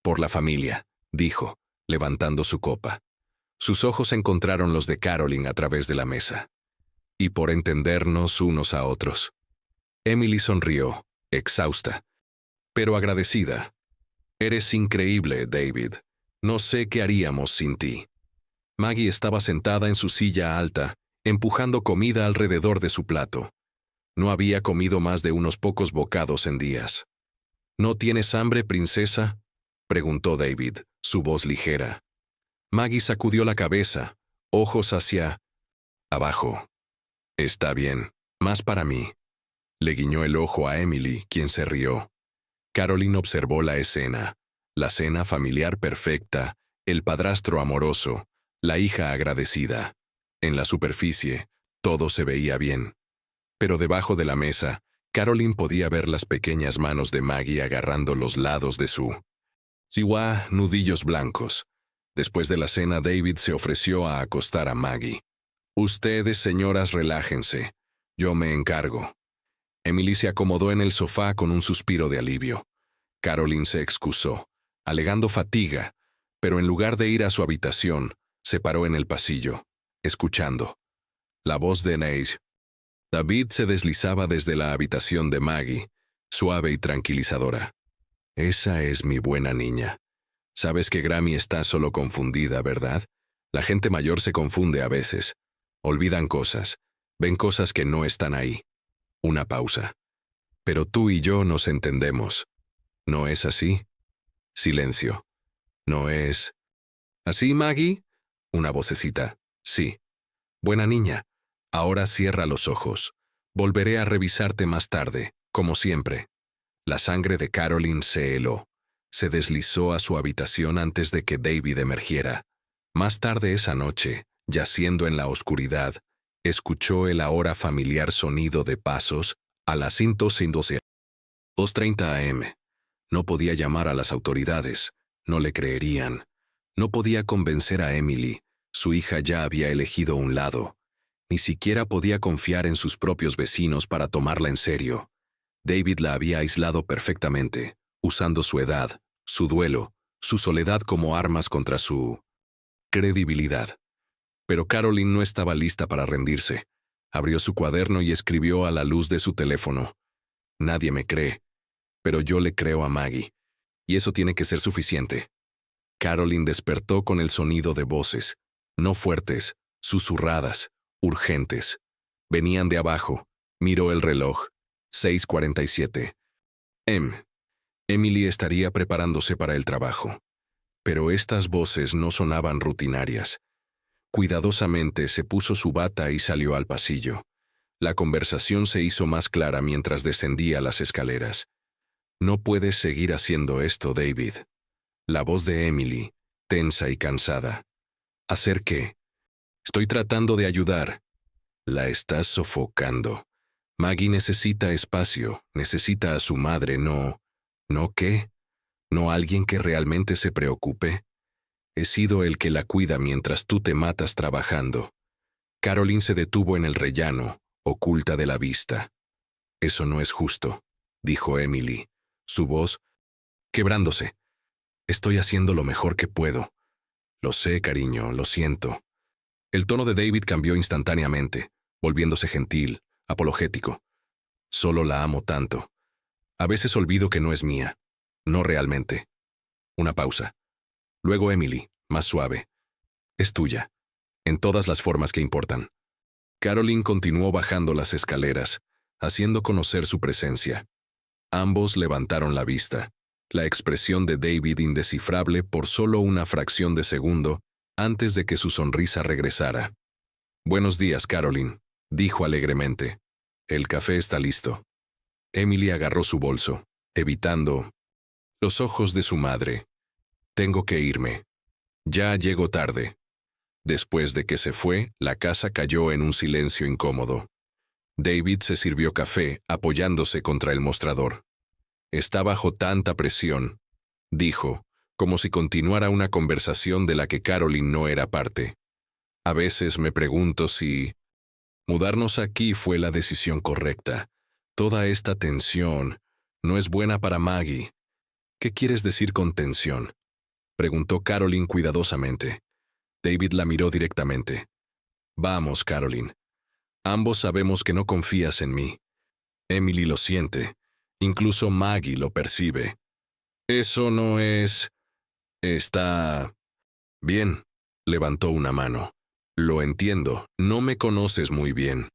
Por la familia, dijo, levantando su copa. Sus ojos encontraron los de Caroline a través de la mesa. Y por entendernos unos a otros. Emily sonrió, exhausta, pero agradecida. Eres increíble, David. No sé qué haríamos sin ti. Maggie estaba sentada en su silla alta, empujando comida alrededor de su plato. No había comido más de unos pocos bocados en días. ¿No tienes hambre, princesa?, preguntó David, su voz ligera. Maggie sacudió la cabeza, ojos hacia abajo. Está bien, más para mí. Le guiñó el ojo a Emily, quien se rió. Caroline observó la escena, la cena familiar perfecta, el padrastro amoroso, la hija agradecida. En la superficie, todo se veía bien. Pero debajo de la mesa, Caroline podía ver las pequeñas manos de Maggie agarrando los lados de su chihuahua, nudillos blancos. Después de la cena, David se ofreció a acostar a Maggie. Ustedes, señoras, relájense. Yo me encargo. Emily se acomodó en el sofá con un suspiro de alivio. Caroline se excusó, alegando fatiga, pero en lugar de ir a su habitación, se paró en el pasillo, escuchando. La voz de Neige. David se deslizaba desde la habitación de Maggie, suave y tranquilizadora. Esa es mi buena niña. Sabes que Grammy está solo confundida, ¿verdad? La gente mayor se confunde a veces. Olvidan cosas, ven cosas que no están ahí. Una pausa. Pero tú y yo nos entendemos. ¿No es así? Silencio. ¿No es así, Maggie? Una vocecita. Sí. Buena niña. Ahora cierra los ojos. Volveré a revisarte más tarde, como siempre. La sangre de Caroline se heló. Se deslizó a su habitación antes de que David emergiera. Más tarde esa noche, yaciendo en la oscuridad, escuchó el ahora familiar sonido de pasos a las 2:30 a.m. No podía llamar a las autoridades, no le creerían. No podía convencer a Emily, su hija ya había elegido un lado. Ni siquiera podía confiar en sus propios vecinos para tomarla en serio. David la había aislado perfectamente, usando su edad, su duelo, su soledad como armas contra su credibilidad. Pero Caroline no estaba lista para rendirse. Abrió su cuaderno y escribió a la luz de su teléfono. Nadie me cree, pero yo le creo a Maggie, y eso tiene que ser suficiente. Caroline despertó con el sonido de voces, no fuertes, susurradas, urgentes. Venían de abajo. Miró el reloj. 6:47. Emily estaría preparándose para el trabajo. Pero estas voces no sonaban rutinarias. Cuidadosamente se puso su bata y salió al pasillo. La conversación se hizo más clara mientras descendía las escaleras. No puedes seguir haciendo esto, David. La voz de Emily, tensa y cansada. ¿Hacer qué? Estoy tratando de ayudar. La estás sofocando. Maggie necesita espacio, necesita a su madre, ¿no qué? ¿No alguien que realmente se preocupe? He sido el que la cuida mientras tú te matas trabajando. Caroline se detuvo en el rellano, oculta de la vista. Eso no es justo, dijo Emily, su voz quebrándose. Estoy haciendo lo mejor que puedo. Lo sé, cariño, lo siento. El tono de David cambió instantáneamente, volviéndose gentil, apologético. Solo la amo tanto. A veces olvido que no es mía. No realmente. Una pausa. Luego Emily, más suave. Es tuya. En todas las formas que importan. Caroline continuó bajando las escaleras, haciendo conocer su presencia. Ambos levantaron la vista. La expresión de David indescifrable por solo una fracción de segundo, antes de que su sonrisa regresara. «Buenos días, Caroline», dijo alegremente. «El café está listo». Emily agarró su bolso, evitando los ojos de su madre. «Tengo que irme. Ya llego tarde». Después de que se fue, la casa cayó en un silencio incómodo. David se sirvió café, apoyándose contra el mostrador. «Está bajo tanta presión», dijo, como si continuara una conversación de la que Caroline no era parte. «A veces me pregunto si mudarnos aquí fue la decisión correcta. Toda esta tensión no es buena para Maggie». «¿Qué quieres decir con tensión?», preguntó Caroline cuidadosamente. David la miró directamente. «Vamos, Caroline. Ambos sabemos que no confías en mí. Emily lo siente. Incluso Maggie lo percibe. Eso no es... Está... bien», levantó una mano. «Lo entiendo, no me conoces muy bien.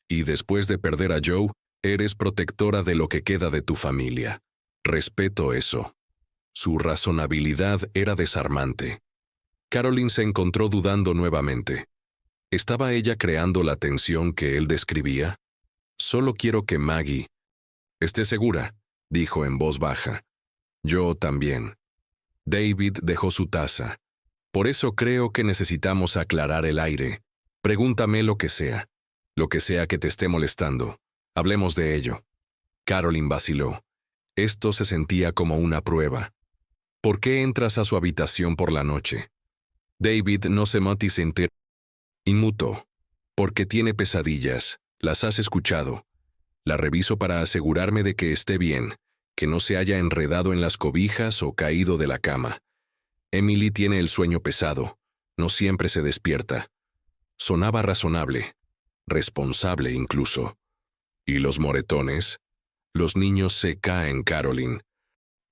Y después de perder a Joe, eres protectora de lo que queda de tu familia. Respeto eso». Su razonabilidad era desarmante. Caroline se encontró dudando nuevamente. ¿Estaba ella creando la tensión que él describía? «Solo quiero que Maggie esté segura», dijo en voz baja. «Yo también». David dejó su taza. «Por eso creo que necesitamos aclarar el aire. Pregúntame lo que sea que te esté molestando. Hablemos de ello». Caroline vaciló. Esto se sentía como una prueba. «¿Por qué entras a su habitación por la noche?». David no se mantuvo inmuto. «Porque tiene pesadillas. Las has escuchado. La reviso para asegurarme de que esté bien, que no se haya enredado en las cobijas o caído de la cama. Emily tiene el sueño pesado. No siempre se despierta». Sonaba razonable, responsable incluso. «¿Y los moretones?». «Los niños se caen, Caroline.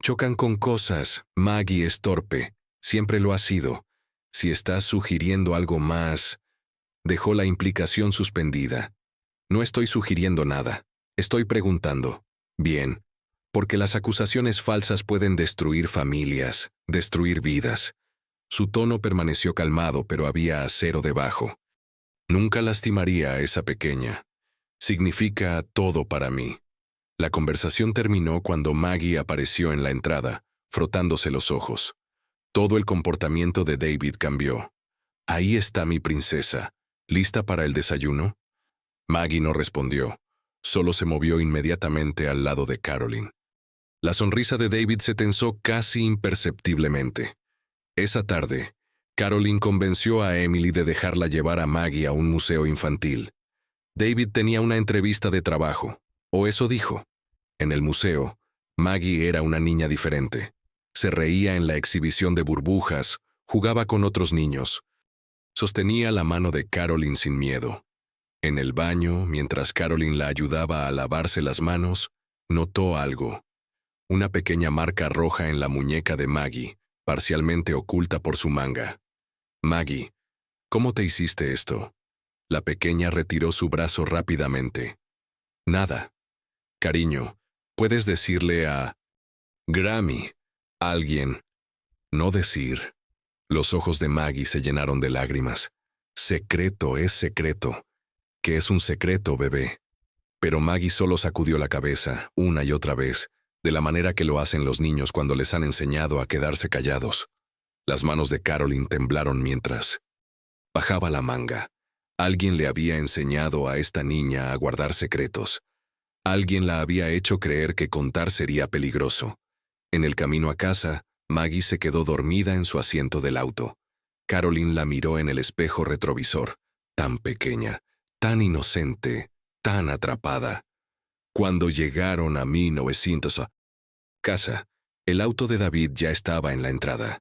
Chocan con cosas. Maggie es torpe. Siempre lo ha sido. Si estás sugiriendo algo más...». Dejó la implicación suspendida. «No estoy sugiriendo nada. Estoy preguntando». «Bien. Porque las acusaciones falsas pueden destruir familias, destruir vidas». Su tono permaneció calmado, pero había acero debajo. «Nunca lastimaría a esa pequeña. Significa todo para mí». La conversación terminó cuando Maggie apareció en la entrada, frotándose los ojos. Todo el comportamiento de David cambió. «Ahí está mi princesa. ¿Lista para el desayuno?». Maggie no respondió. Solo se movió inmediatamente al lado de Caroline. La sonrisa de David se tensó casi imperceptiblemente. Esa tarde, Caroline convenció a Emily de dejarla llevar a Maggie a un museo infantil. David tenía una entrevista de trabajo, o eso dijo. En el museo, Maggie era una niña diferente. Se reía en la exhibición de burbujas, jugaba con otros niños. Sostenía la mano de Caroline sin miedo. En el baño, mientras Caroline la ayudaba a lavarse las manos, notó algo. Una pequeña marca roja en la muñeca de Maggie, parcialmente oculta por su manga. «Maggie, ¿cómo te hiciste esto?». La pequeña retiró su brazo rápidamente. «Nada. Cariño, puedes decirle a Grammy, alguien». «No decir». Los ojos de Maggie se llenaron de lágrimas. «Secreto es secreto». «¿Qué es un secreto, bebé?». Pero Maggie solo sacudió la cabeza, una y otra vez, de la manera que lo hacen los niños cuando les han enseñado a quedarse callados. Las manos de Caroline temblaron mientras bajaba la manga. Alguien le había enseñado a esta niña a guardar secretos. Alguien la había hecho creer que contar sería peligroso. En el camino a casa, Maggie se quedó dormida en su asiento del auto. Caroline la miró en el espejo retrovisor. Tan pequeña, tan inocente, tan atrapada. Cuando llegaron a 1900 casa, el auto de David ya estaba en la entrada.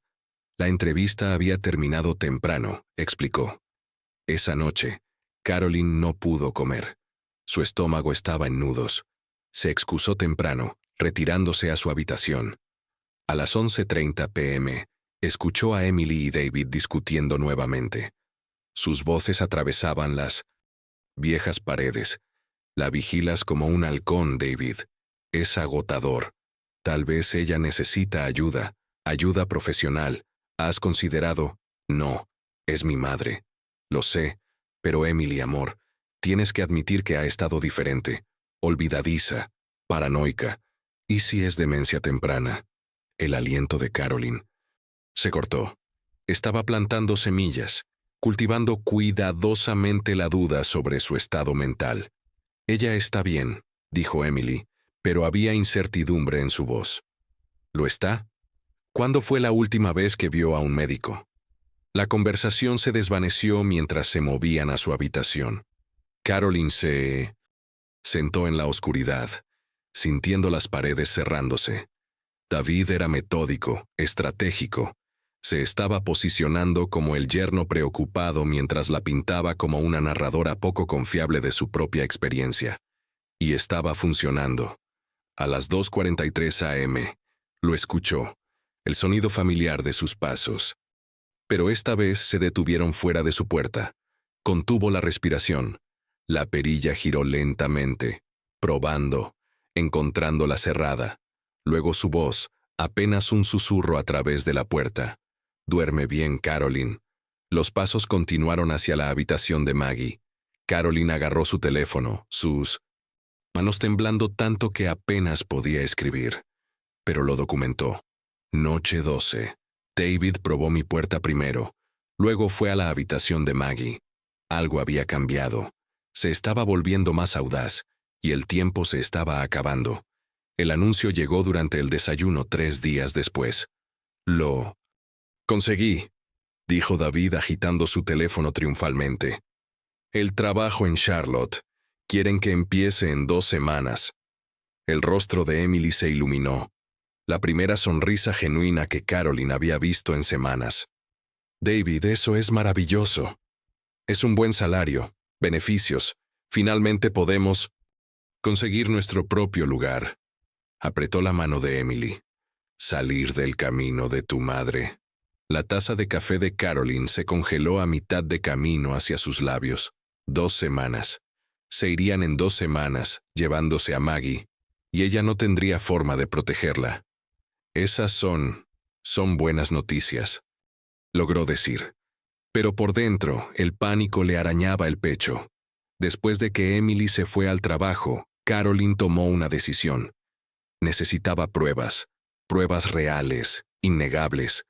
La entrevista había terminado temprano, explicó. Esa noche, Caroline no pudo comer. Su estómago estaba en nudos. Se excusó temprano, retirándose a su habitación. A las 11:30 p.m., escuchó a Emily y David discutiendo nuevamente. Sus voces atravesaban las viejas paredes. La vigilas como un halcón, David. Es agotador. Tal vez ella necesita ayuda, ayuda profesional. ¿Has considerado? No. Es mi madre. Lo sé, pero Emily, amor, tienes que admitir que ha estado diferente, olvidadiza, paranoica. ¿Y si es demencia temprana? El aliento de Caroline. Se cortó. Estaba plantando semillas, cultivando cuidadosamente la duda sobre su estado mental. Ella está bien, dijo Emily, pero había incertidumbre en su voz. ¿Lo está? ¿Cuándo fue la última vez que vio a un médico? La conversación se desvaneció mientras se movían a su habitación. Caroline se sentó en la oscuridad, sintiendo las paredes cerrándose. David era metódico, estratégico. Se estaba posicionando como el yerno preocupado mientras la pintaba como una narradora poco confiable de su propia experiencia. Y estaba funcionando. A las 2:43 a.m., lo escuchó, el sonido familiar de sus pasos. Pero esta vez se detuvieron fuera de su puerta. Contuvo la respiración. La perilla giró lentamente, probando, encontrándola cerrada. Luego su voz, apenas un susurro a través de la puerta. «Duerme bien, Caroline». Los pasos continuaron hacia la habitación de Maggie. Caroline agarró su teléfono, sus manos temblando tanto que apenas podía escribir. Pero lo documentó. Noche 12. David probó mi puerta primero. Luego fue a la habitación de Maggie. Algo había cambiado. Se estaba volviendo más audaz, y el tiempo se estaba acabando. El anuncio llegó durante el desayuno 3 días después. «Lo conseguí», dijo David agitando su teléfono triunfalmente. «El trabajo en Charlotte. Quieren que empiece en 2 semanas». El rostro de Emily se iluminó. La primera sonrisa genuina que Caroline había visto en semanas. «David, eso es maravilloso. Es un buen salario, beneficios. Finalmente podemos conseguir nuestro propio lugar». Apretó la mano de Emily. «Salir del camino de tu madre». La taza de café de Caroline se congeló a mitad de camino hacia sus labios. 2 semanas. Se irían en 2 semanas, llevándose a Maggie, y ella no tendría forma de protegerla. «Esas son buenas noticias», logró decir. Pero por dentro, el pánico le arañaba el pecho. Después de que Emily se fue al trabajo, Caroline tomó una decisión. Necesitaba pruebas reales, innegables,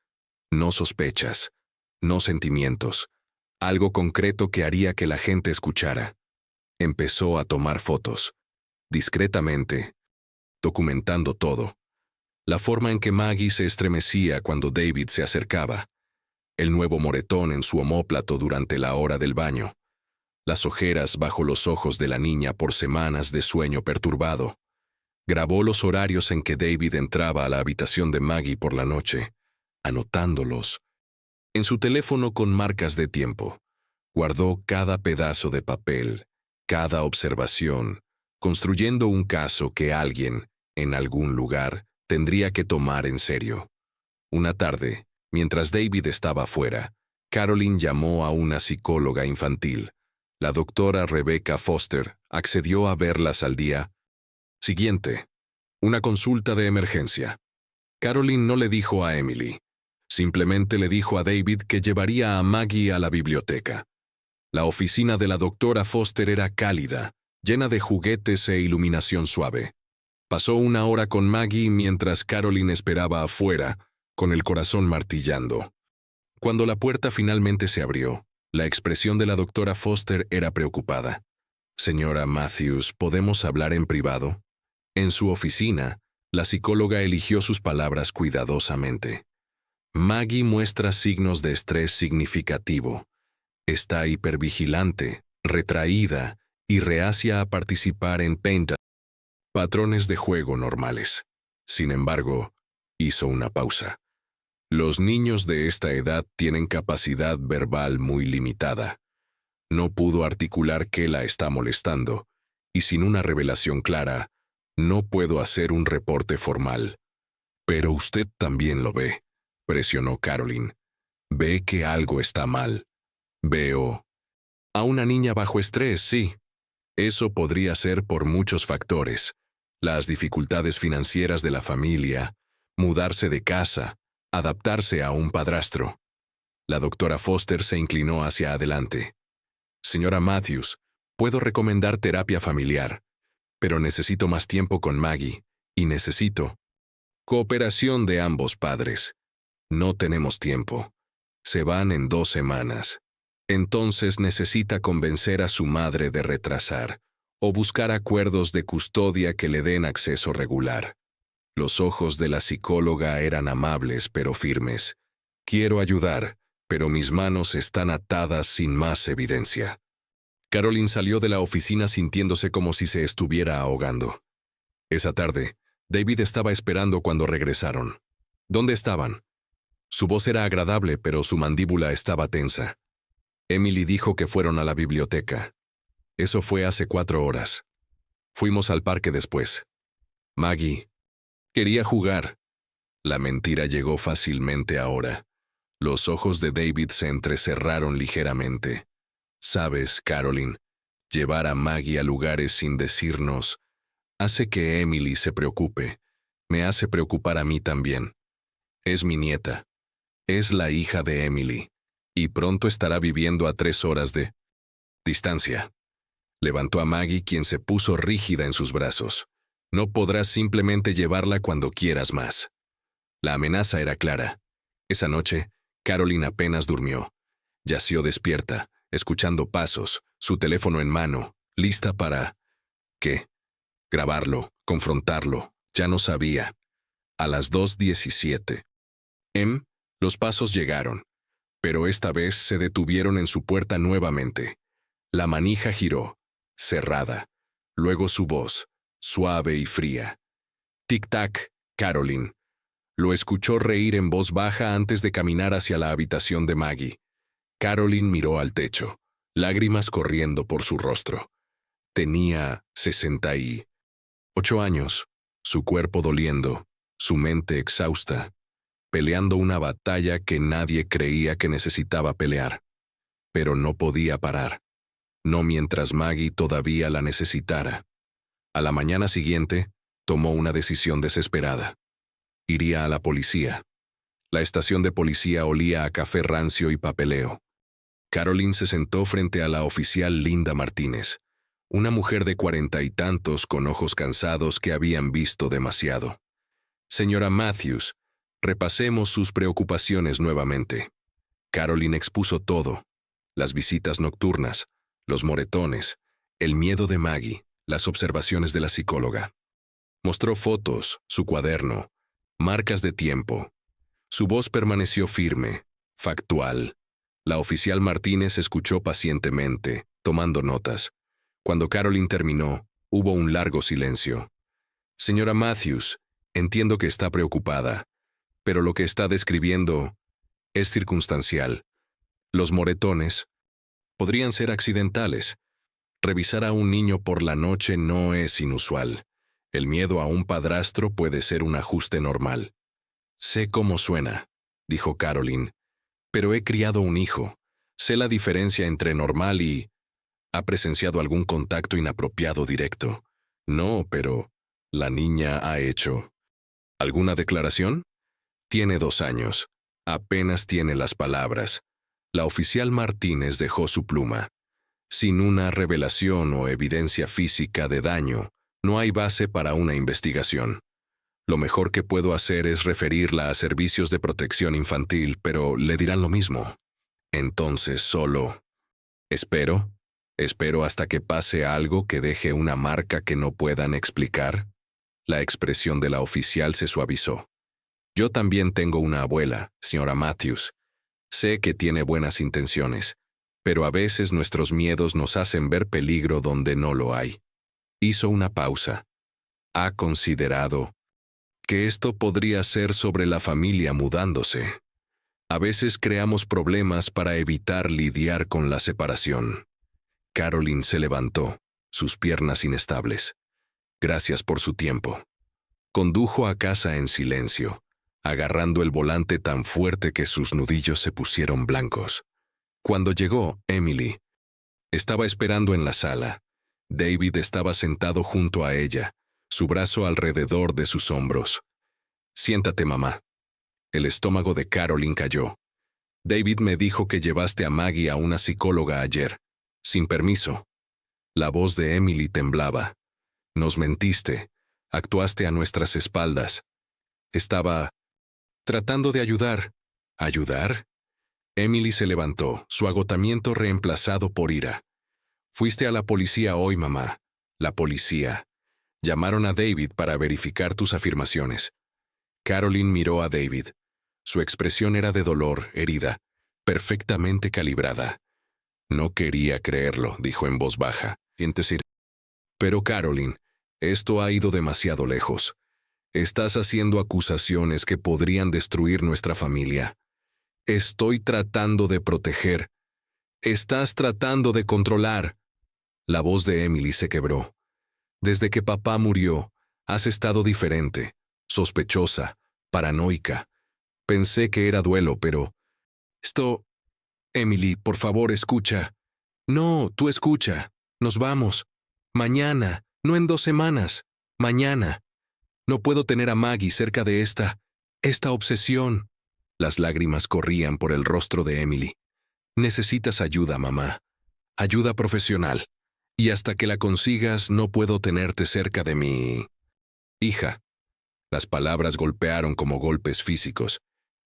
no sospechas, no sentimientos, algo concreto que haría que la gente escuchara. Empezó a tomar fotos, discretamente, documentando todo. La forma en que Maggie se estremecía cuando David se acercaba, el nuevo moretón en su omóplato durante la hora del baño, las ojeras bajo los ojos de la niña por semanas de sueño perturbado. Grabó los horarios en que David entraba a la habitación de Maggie por la noche, anotándolos en su teléfono con marcas de tiempo. Guardó cada pedazo de papel, cada observación, construyendo un caso que alguien, en algún lugar, tendría que tomar en serio. Una tarde, mientras David estaba afuera, Caroline llamó a una psicóloga infantil. La doctora Rebecca Foster accedió a verlas al día siguiente. Una consulta de emergencia. Caroline no le dijo a Emily. Simplemente le dijo a David que llevaría a Maggie a la biblioteca. La oficina de la doctora Foster era cálida, llena de juguetes e iluminación suave. Pasó 1 hora con Maggie mientras Caroline esperaba afuera, con el corazón martillando. Cuando la puerta finalmente se abrió, la expresión de la doctora Foster era preocupada. «Señora Matthews, ¿podemos hablar en privado?» En su oficina, la psicóloga eligió sus palabras cuidadosamente. «Maggie muestra signos de estrés significativo. Está hipervigilante, retraída y reacia a participar en patrones de juego normales». Sin embargo, hizo una pausa. «Los niños de esta edad tienen capacidad verbal muy limitada. No pudo articular qué la está molestando, y sin una revelación clara, no puedo hacer un reporte formal». «Pero usted también lo ve», presionó Caroline. «Ve que algo está mal». «Veo a una niña bajo estrés, sí. Eso podría ser por muchos factores. Las dificultades financieras de la familia, mudarse de casa, adaptarse a un padrastro». La doctora Foster se inclinó hacia adelante. Señora Matthews, puedo recomendar terapia familiar, pero necesito más tiempo con Maggie, y necesito cooperación de ambos padres. No tenemos tiempo. Se van en 2 semanas. Entonces necesita convencer a su madre de retrasar, o buscar acuerdos de custodia que le den acceso regular. Los ojos de la psicóloga eran amables pero firmes. Quiero ayudar, pero mis manos están atadas sin más evidencia. Carolyn salió de la oficina sintiéndose como si se estuviera ahogando. Esa tarde, David estaba esperando cuando regresaron. ¿Dónde estaban? Su voz era agradable, pero su mandíbula estaba tensa. Emily dijo que fueron a la biblioteca. Eso fue hace 4 horas. Fuimos al parque después. Maggie quería jugar. La mentira llegó fácilmente ahora. Los ojos de David se entrecerraron ligeramente. Sabes, Carolyn, llevar a Maggie a lugares sin decirnos hace que Emily se preocupe. Me hace preocupar a mí también. Es mi nieta. Es la hija de Emily. Y pronto estará viviendo a 3 horas de distancia. Levantó a Maggie, quien se puso rígida en sus brazos. No podrás simplemente llevarla cuando quieras más. La amenaza era clara. Esa noche, Carolyn apenas durmió. Yació despierta, escuchando pasos, su teléfono en mano, lista para... ¿qué? Grabarlo, confrontarlo, ya no sabía. A las 2:17. Los pasos llegaron, pero esta vez se detuvieron en su puerta nuevamente. La manija giró, cerrada. Luego su voz, suave y fría. Tic-tac, Carolyn. Lo escuchó reír en voz baja antes de caminar hacia la habitación de Maggie. Carolyn miró al techo, lágrimas corriendo por su rostro. Tenía 68 años, su cuerpo doliendo, su mente exhausta, peleando una batalla que nadie creía que necesitaba pelear. Pero no podía parar. No mientras Maggie todavía la necesitara. A la mañana siguiente, tomó una decisión desesperada. Iría a la policía. La estación de policía olía a café rancio y papeleo. Carolyn se sentó frente a la oficial Linda Martínez, una mujer de 40 y tantos con ojos cansados que habían visto demasiado. Señora Matthews, repasemos sus preocupaciones nuevamente. Carolyn expuso todo: las visitas nocturnas, los moretones, el miedo de Maggie, las observaciones de la psicóloga. Mostró fotos, su cuaderno, marcas de tiempo. Su voz permaneció firme, factual. La oficial Martínez escuchó pacientemente, tomando notas. Cuando Carolyn terminó, hubo un largo silencio. Señora Matthews, entiendo que está preocupada, pero lo que está describiendo es circunstancial. Los moretones podrían ser accidentales. Revisar a un niño por la noche no es inusual. El miedo a un padrastro puede ser un ajuste normal. Sé cómo suena, dijo Carolyn, pero he criado un hijo. Sé la diferencia entre normal y... ¿Ha presenciado algún contacto inapropiado directo? No, pero... ¿La niña ha hecho alguna declaración? Tiene 2 años. Apenas tiene las palabras. La oficial Martínez dejó su pluma. Sin una revelación o evidencia física de daño, no hay base para una investigación. Lo mejor que puedo hacer es referirla a servicios de protección infantil, pero le dirán lo mismo. Entonces solo... Espero hasta que pase algo que deje una marca que no puedan explicar. La expresión de la oficial se suavizó. Yo también tengo una abuela, señora Matthews. Sé que tiene buenas intenciones, pero a veces nuestros miedos nos hacen ver peligro donde no lo hay. Hizo una pausa. ¿Ha considerado que esto podría ser sobre la familia mudándose? A veces creamos problemas para evitar lidiar con la separación. Carolyn se levantó, sus piernas inestables. Gracias por su tiempo. Condujo a casa en silencio, agarrando el volante tan fuerte que sus nudillos se pusieron blancos. Cuando llegó, Emily estaba esperando en la sala. David estaba sentado junto a ella, su brazo alrededor de sus hombros. Siéntate, mamá. El estómago de Carolyn cayó. David me dijo que llevaste a Maggie a una psicóloga ayer, sin permiso. La voz de Emily temblaba. Nos mentiste. Actuaste a nuestras espaldas. Estaba tratando de ayudar. ¿Ayudar? Emily se levantó, su agotamiento reemplazado por ira. Fuiste a la policía hoy, mamá. La policía. Llamaron a David para verificar tus afirmaciones. Caroline miró a David. Su expresión era de dolor, herida, perfectamente calibrada. No quería creerlo, dijo en voz baja. ¿Sientes ir? Pero Caroline, esto ha ido demasiado lejos. Estás haciendo acusaciones que podrían destruir nuestra familia. Estoy tratando de proteger. Estás tratando de controlar. La voz de Emily se quebró. Desde que papá murió, has estado diferente, sospechosa, paranoica. Pensé que era duelo, pero... Emily, por favor, escucha. No, tú escucha. Nos vamos. Mañana, no en 2 semanas. Mañana. No puedo tener a Maggie cerca de esta obsesión. Las lágrimas corrían por el rostro de Emily. Necesitas ayuda, mamá. Ayuda profesional. Y hasta que la consigas, no puedo tenerte cerca de mi hija. Las palabras golpearon como golpes físicos.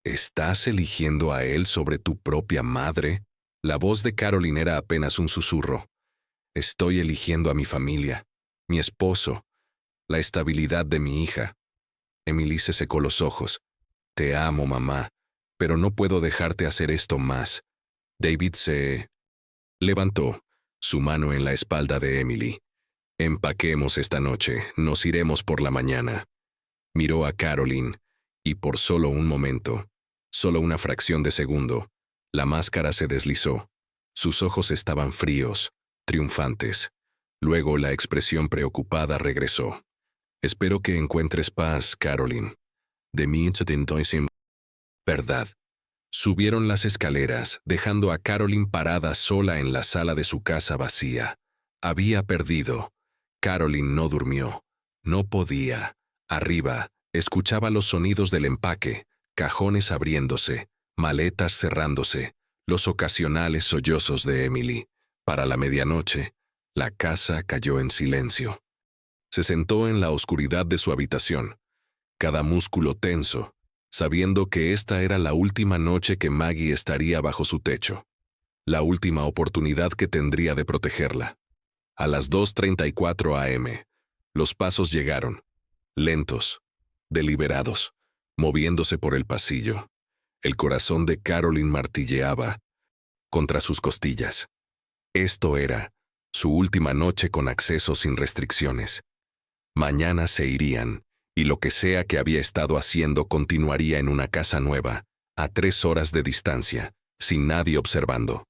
¿Estás eligiendo a él sobre tu propia madre? La voz de Caroline era apenas un susurro. Estoy eligiendo a mi familia, mi esposo, la estabilidad de mi hija. Emily se secó los ojos. Te amo, mamá, pero no puedo dejarte hacer esto más. David se levantó, su mano en la espalda de Emily. Empaquemos esta noche, nos iremos por la mañana. Miró a Caroline, y por solo un momento, solo una fracción de segundo, la máscara se deslizó. Sus ojos estaban fríos, triunfantes. Luego la expresión preocupada regresó. Espero que encuentres paz, Caroline. De mí te doy sin verdad. Subieron las escaleras, dejando a Caroline parada sola en la sala de su casa vacía. Había perdido. Caroline no durmió. No podía. Arriba, escuchaba los sonidos del empaque, cajones abriéndose, maletas cerrándose, los ocasionales sollozos de Emily. Para la medianoche, la casa cayó en silencio. Se sentó en la oscuridad de su habitación, cada músculo tenso, sabiendo que esta era la última noche que Maggie estaría bajo su techo, la última oportunidad que tendría de protegerla. A las 2:34 a.m., los pasos llegaron, lentos, deliberados, moviéndose por el pasillo. El corazón de Caroline martilleaba contra sus costillas. Esto era su última noche con acceso sin restricciones. Mañana se irían, y lo que sea que había estado haciendo continuaría en una casa nueva, a 3 horas de distancia, sin nadie observando.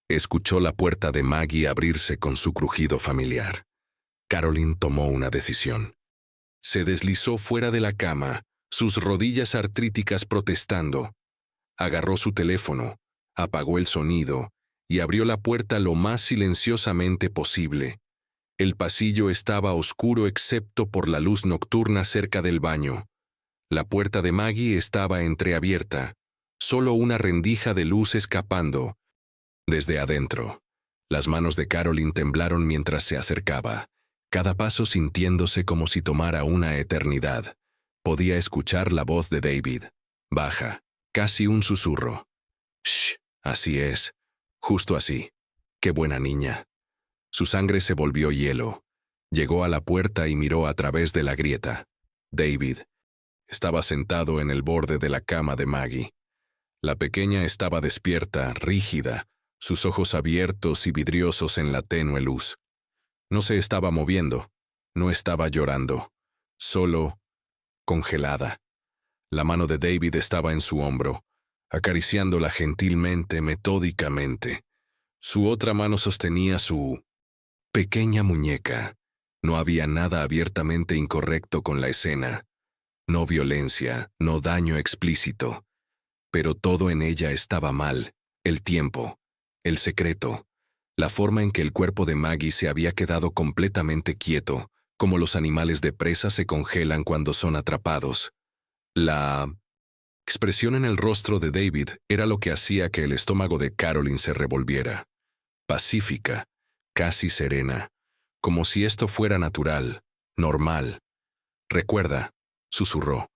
Escuchó la puerta de Maggie abrirse con su crujido familiar. Caroline tomó una decisión. Se deslizó fuera de la cama, sus rodillas artríticas protestando. Agarró su teléfono, apagó el sonido y abrió la puerta lo más silenciosamente posible. El pasillo estaba oscuro excepto por la luz nocturna cerca del baño. La puerta de Maggie estaba entreabierta, solo una rendija de luz escapando. Desde adentro, las manos de Caroline temblaron mientras se acercaba, cada paso sintiéndose como si tomara una eternidad. Podía escuchar la voz de David, baja, casi un susurro. «Shh, así es, justo así. Qué buena niña». Su sangre se volvió hielo. Llegó a la puerta y miró a través de la grieta. David estaba sentado en el borde de la cama de Maggie. La pequeña estaba despierta, rígida, sus ojos abiertos y vidriosos en la tenue luz. No se estaba moviendo, no estaba llorando, solo congelada. La mano de David estaba en su hombro, acariciándola gentilmente, metódicamente. Su otra mano sostenía su pequeña muñeca. No había nada abiertamente incorrecto con la escena. No violencia, no daño explícito. Pero todo en ella estaba mal. El tiempo, el secreto, la forma en que el cuerpo de Maggie se había quedado completamente quieto, como los animales de presa se congelan cuando son atrapados. La expresión en el rostro de David era lo que hacía que el estómago de Carolyn se revolviera. Pacífica, casi serena, como si esto fuera natural, normal. «Recuerda», susurró,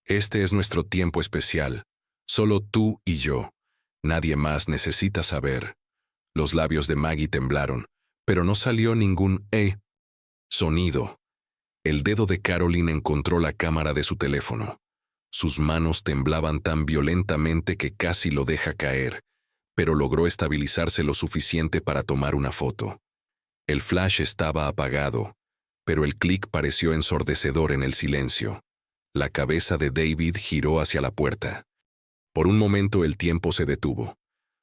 «este es nuestro tiempo especial. Solo tú y yo. Nadie más necesita saber». Los labios de Maggie temblaron, pero no salió ningún sonido. El dedo de Carolyn encontró la cámara de su teléfono. Sus manos temblaban tan violentamente que casi lo deja caer, pero logró estabilizarse lo suficiente para tomar una foto. El flash estaba apagado, pero el clic pareció ensordecedor en el silencio. La cabeza de David giró hacia la puerta. Por un momento el tiempo se detuvo.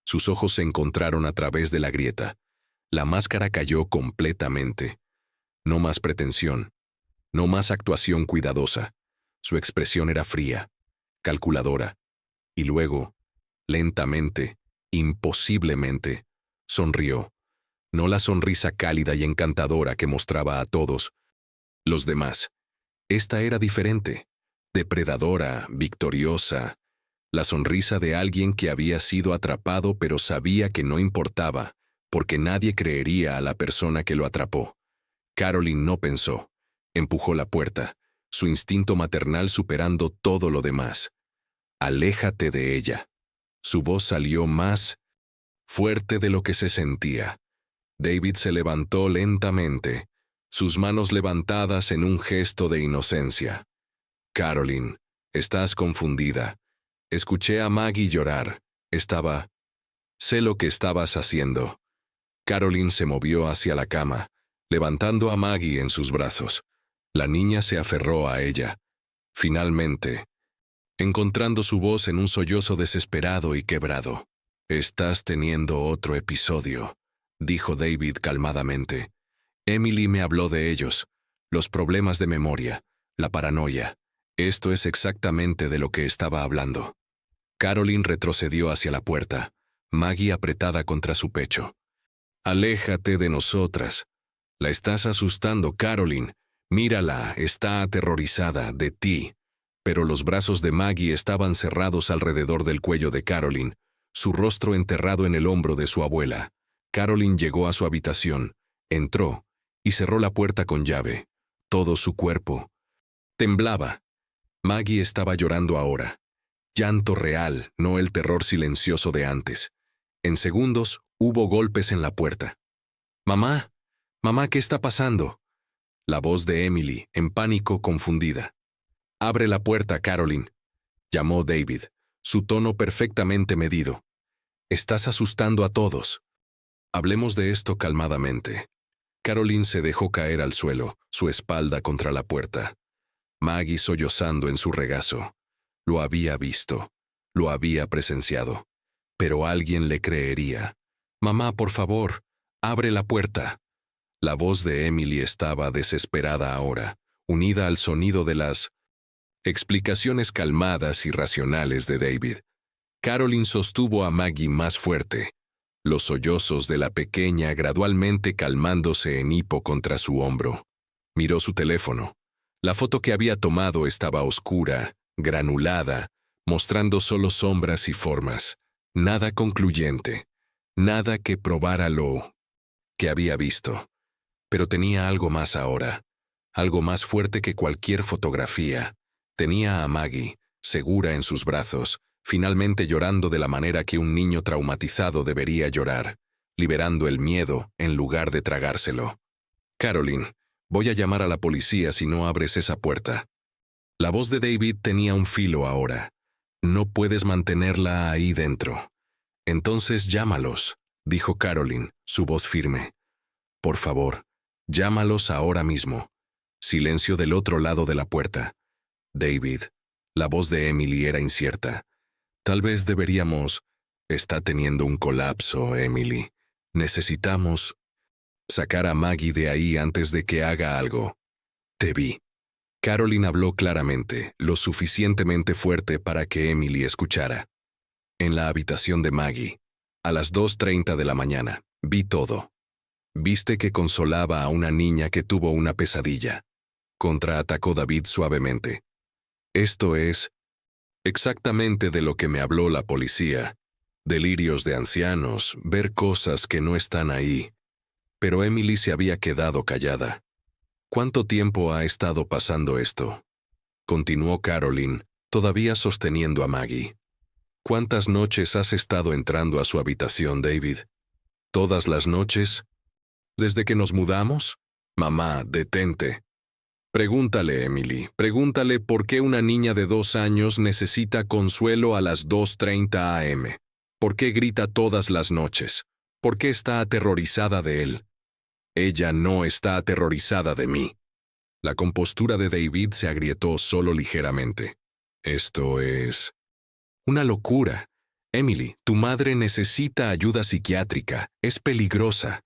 Sus ojos se encontraron a través de la grieta. La máscara cayó completamente. No más pretensión. No más actuación cuidadosa. Su expresión era fría, calculadora. Y luego, lentamente, imposiblemente, sonrió. No la sonrisa cálida y encantadora que mostraba a todos los demás. Esta era diferente, depredadora, victoriosa. La sonrisa de alguien que había sido atrapado pero sabía que no importaba, porque nadie creería a la persona que lo atrapó. Carolyn no pensó. Empujó la puerta, su instinto maternal superando todo lo demás. «Aléjate de ella». Su voz salió más fuerte de lo que se sentía. David se levantó lentamente, sus manos levantadas en un gesto de inocencia. «Carolyn, estás confundida. Escuché a Maggie llorar. Sé lo que estabas haciendo». Carolyn se movió hacia la cama, levantando a Maggie en sus brazos. La niña se aferró a ella. Finalmente, encontrando su voz en un sollozo desesperado y quebrado. «Estás teniendo otro episodio», dijo David calmadamente. «Emily me habló de ellos, los problemas de memoria, la paranoia. Esto es exactamente de lo que estaba hablando». Carolyn retrocedió hacia la puerta, Maggie apretada contra su pecho. «Aléjate de nosotras. La estás asustando, Carolyn. Mírala, está aterrorizada de ti». Pero los brazos de Maggie estaban cerrados alrededor del cuello de Carolyn, su rostro enterrado en el hombro de su abuela. Carolyn llegó a su habitación, entró y cerró la puerta con llave. Todo su cuerpo temblaba. Maggie estaba llorando ahora. Llanto real, no el terror silencioso de antes. En segundos, hubo golpes en la puerta. «Mamá, mamá, ¿qué está pasando?». La voz de Emily, en pánico, confundida. «Abre la puerta, Carolyn», llamó David, su tono perfectamente medido. «Estás asustando a todos». «Hablemos de esto calmadamente». Carolyn se dejó caer al suelo, su espalda contra la puerta. Maggie sollozando en su regazo. Lo había visto, lo había presenciado. Pero alguien le creería. «Mamá, por favor, abre la puerta». La voz de Emily estaba desesperada ahora, unida al sonido de las explicaciones calmadas y racionales de David. Carolyn sostuvo a Maggie más fuerte, los sollozos de la pequeña gradualmente calmándose en hipo contra su hombro. Miró su teléfono. La foto que había tomado estaba oscura, granulada, mostrando solo sombras y formas. Nada concluyente, nada que probara lo que había visto. Pero tenía algo más ahora, algo más fuerte que cualquier fotografía. Tenía a Maggie, segura en sus brazos, finalmente llorando de la manera que un niño traumatizado debería llorar, liberando el miedo en lugar de tragárselo. «Carolyn, voy a llamar a la policía si no abres esa puerta». La voz de David tenía un filo ahora. «No puedes mantenerla ahí dentro». «Entonces llámalos», dijo Carolyn, su voz firme. «Por favor, llámalos ahora mismo». Silencio del otro lado de la puerta. «David». La voz de Emily era incierta. «Tal vez deberíamos...». «Está teniendo un colapso, Emily. Necesitamos sacar a Maggie de ahí antes de que haga algo». «Te vi». Carolyn habló claramente, lo suficientemente fuerte para que Emily escuchara. «En la habitación de Maggie, a las 2:30 de la mañana, vi todo. Viste que consolaba a una niña que tuvo una pesadilla». Contraatacó David suavemente. «Esto es Exactamente de lo que me habló la policía. Delirios de ancianos, ver cosas que no están ahí. Pero Emily se había quedado callada. ¿Cuánto tiempo ha estado pasando esto? Continuó Caroline, todavía sosteniendo a Maggie. ¿Cuántas noches has estado entrando a su habitación, David? ¿Todas las noches? ¿Desde que nos mudamos? Mamá, detente. Pregúntale, Emily, pregúntale por qué una niña de 2 años necesita consuelo a las 2:30 a.m. ¿Por qué grita todas las noches? ¿Por qué está aterrorizada de él? Ella no está aterrorizada de mí. La compostura de David se agrietó solo ligeramente. Esto es una locura. Emily, tu madre necesita ayuda psiquiátrica. Es peligrosa.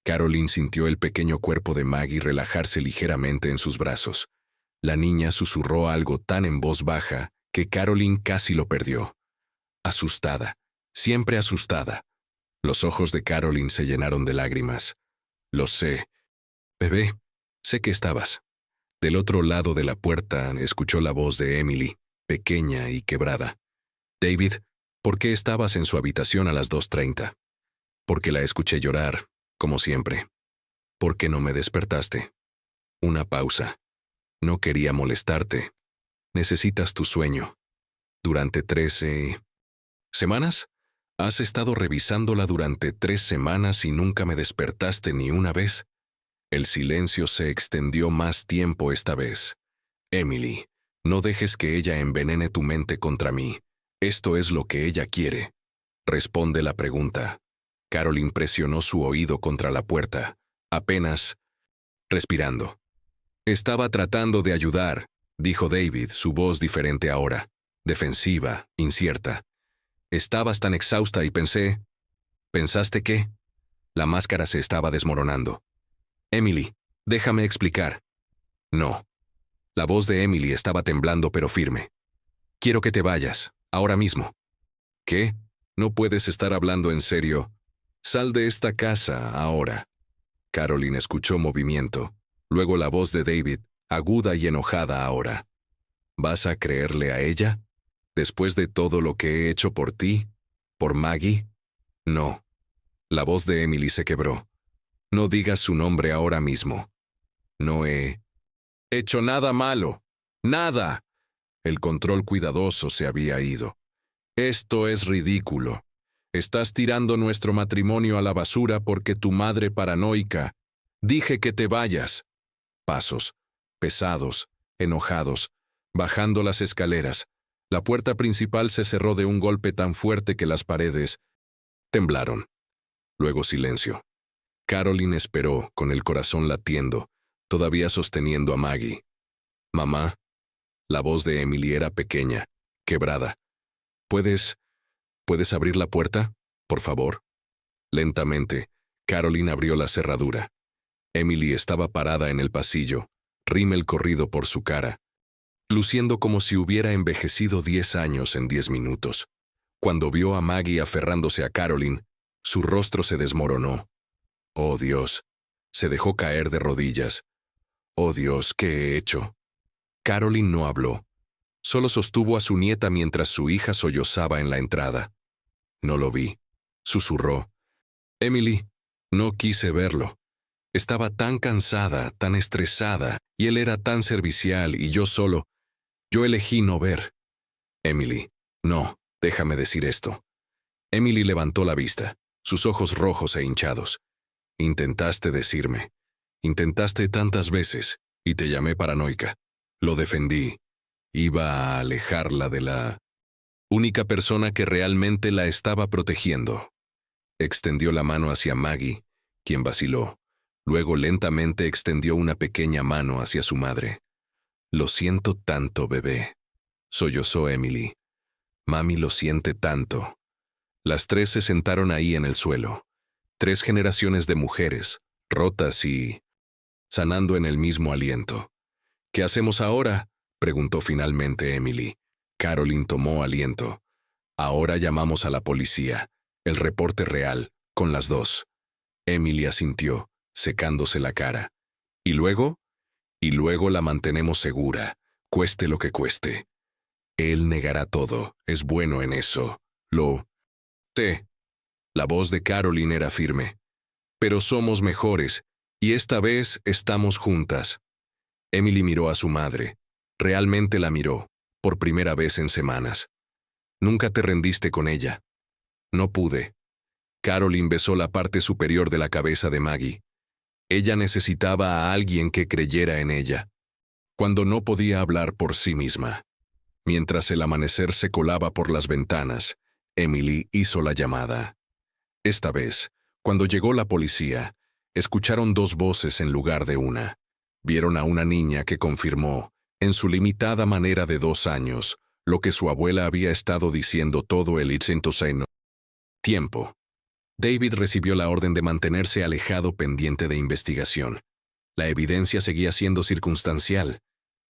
Caroline sintió el pequeño cuerpo de Maggie relajarse ligeramente en sus brazos. La niña susurró algo tan en voz baja que Caroline casi lo perdió. Asustada, siempre asustada. Los ojos de Caroline se llenaron de lágrimas. Lo sé. Bebé, sé que estabas. Del otro lado de la puerta escuchó la voz de Emily, pequeña y quebrada. David, ¿por qué estabas en su habitación a las 2:30? Porque la escuché llorar, como siempre. ¿Por qué no me despertaste? Una pausa. No quería molestarte. Necesitas tu sueño. Durante 13 ¿semanas? Has estado revisándola durante 3 semanas y nunca me despertaste ni una vez. El silencio se extendió más tiempo esta vez. Emily, no dejes que ella envenene tu mente contra mí. Esto es lo que ella quiere. Responde la pregunta. Caroline presionó su oído contra la puerta, apenas respirando. Estaba tratando de ayudar, dijo David, su voz diferente ahora, defensiva, incierta. Estabas tan exhausta y pensé... ¿Pensaste qué? La máscara se estaba desmoronando. Emily, déjame explicar. No. La voz de Emily estaba temblando pero firme. Quiero que te vayas, ahora mismo. ¿Qué? ¿No puedes estar hablando en serio? Sal de esta casa ahora. Caroline escuchó movimiento, luego la voz de David, aguda y enojada ahora. ¿Vas a creerle a ella? ¿Después de todo lo que he hecho por ti? ¿Por Maggie? No. La voz de Emily se quebró. No digas su nombre ahora mismo. No he hecho nada malo. ¡Nada! El control cuidadoso se había ido. Esto es ridículo. Estás tirando nuestro matrimonio a la basura porque tu madre paranoica. Dije que te vayas. Pasos, pesados, enojados, bajando las escaleras. La puerta principal se cerró de un golpe tan fuerte que las paredes temblaron. Luego silencio. Caroline esperó, con el corazón latiendo, todavía sosteniendo a Maggie. Mamá. La voz de Emily era pequeña, quebrada. ¿Puedes abrir la puerta, por favor? Lentamente, Caroline abrió la cerradura. Emily estaba parada en el pasillo, rímel corrido por su cara, luciendo como si hubiera envejecido 10 años en 10 minutos. Cuando vio a Maggie aferrándose a Caroline, su rostro se desmoronó. Oh Dios, se dejó caer de rodillas. Oh Dios, ¿qué he hecho? Caroline no habló. Solo sostuvo a su nieta mientras su hija sollozaba en la entrada. No lo vi, susurró. Emily, no quise verlo. Estaba tan cansada, tan estresada, y él era tan servicial y yo solo. Yo elegí no ver. Emily, no, déjame decir esto. Emily levantó la vista, sus ojos rojos e hinchados. Intentaste decirme. Intentaste tantas veces, y te llamé paranoica. Lo defendí. Iba a alejarla de la única persona que realmente la estaba protegiendo. Extendió la mano hacia Maggie, quien vaciló. Luego lentamente extendió una pequeña mano hacia su madre. Lo siento tanto, bebé, sollozó Emily. Mami lo siente tanto. Las 3 se sentaron ahí en el suelo. 3 generaciones de mujeres, rotas y sanando en el mismo aliento. ¿Qué hacemos ahora?, preguntó finalmente Emily. Caroline tomó aliento. Ahora llamamos a la policía. El reporte real, con las 2. Emily asintió, secándose la cara. ¿Y luego? Y luego la mantenemos segura, cueste lo que cueste. Él negará todo, es bueno en eso. Lo sé. La voz de Caroline era firme. Pero somos mejores, y esta vez estamos juntas. Emily miró a su madre. Realmente la miró, por primera vez en semanas. Nunca te rendiste con ella. No pude. Caroline besó la parte superior de la cabeza de Maggie. Ella necesitaba a alguien que creyera en ella, cuando no podía hablar por sí misma. Mientras el amanecer se colaba por las ventanas, Emily hizo la llamada. Esta vez, cuando llegó la policía, escucharon dos voces en lugar de una. Vieron a una niña que confirmó, en su limitada manera de 2 años, lo que su abuela había estado diciendo todo el tiempo. David recibió la orden de mantenerse alejado pendiente de investigación. La evidencia seguía siendo circunstancial,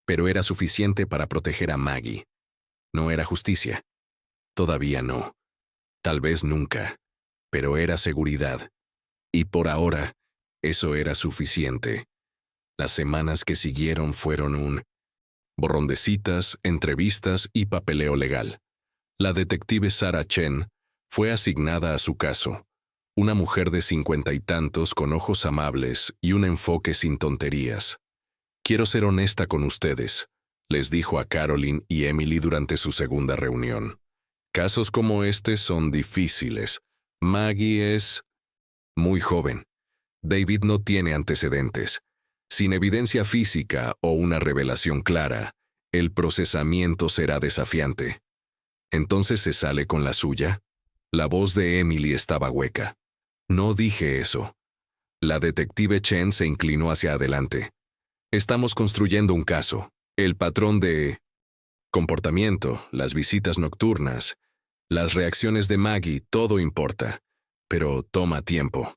pero era suficiente para proteger a Maggie. No era justicia. Todavía no. Tal vez nunca. Pero era seguridad. Y por ahora, eso era suficiente. Las semanas que siguieron fueron un borrón de citas, entrevistas y papeleo legal. La detective Sarah Chen fue asignada a su caso. Una mujer de 50 y tantos con ojos amables y un enfoque sin tonterías. Quiero ser honesta con ustedes, les dijo a Caroline y Emily durante su segunda reunión. Casos como este son difíciles. Maggie es muy joven. David no tiene antecedentes. Sin evidencia física o una revelación clara, el procesamiento será desafiante. ¿Entonces se sale con la suya? La voz de Emily estaba hueca. No dije eso. La detective Chen se inclinó hacia adelante. Estamos construyendo un caso. El patrón de comportamiento, las visitas nocturnas, las reacciones de Maggie, todo importa. Pero toma tiempo.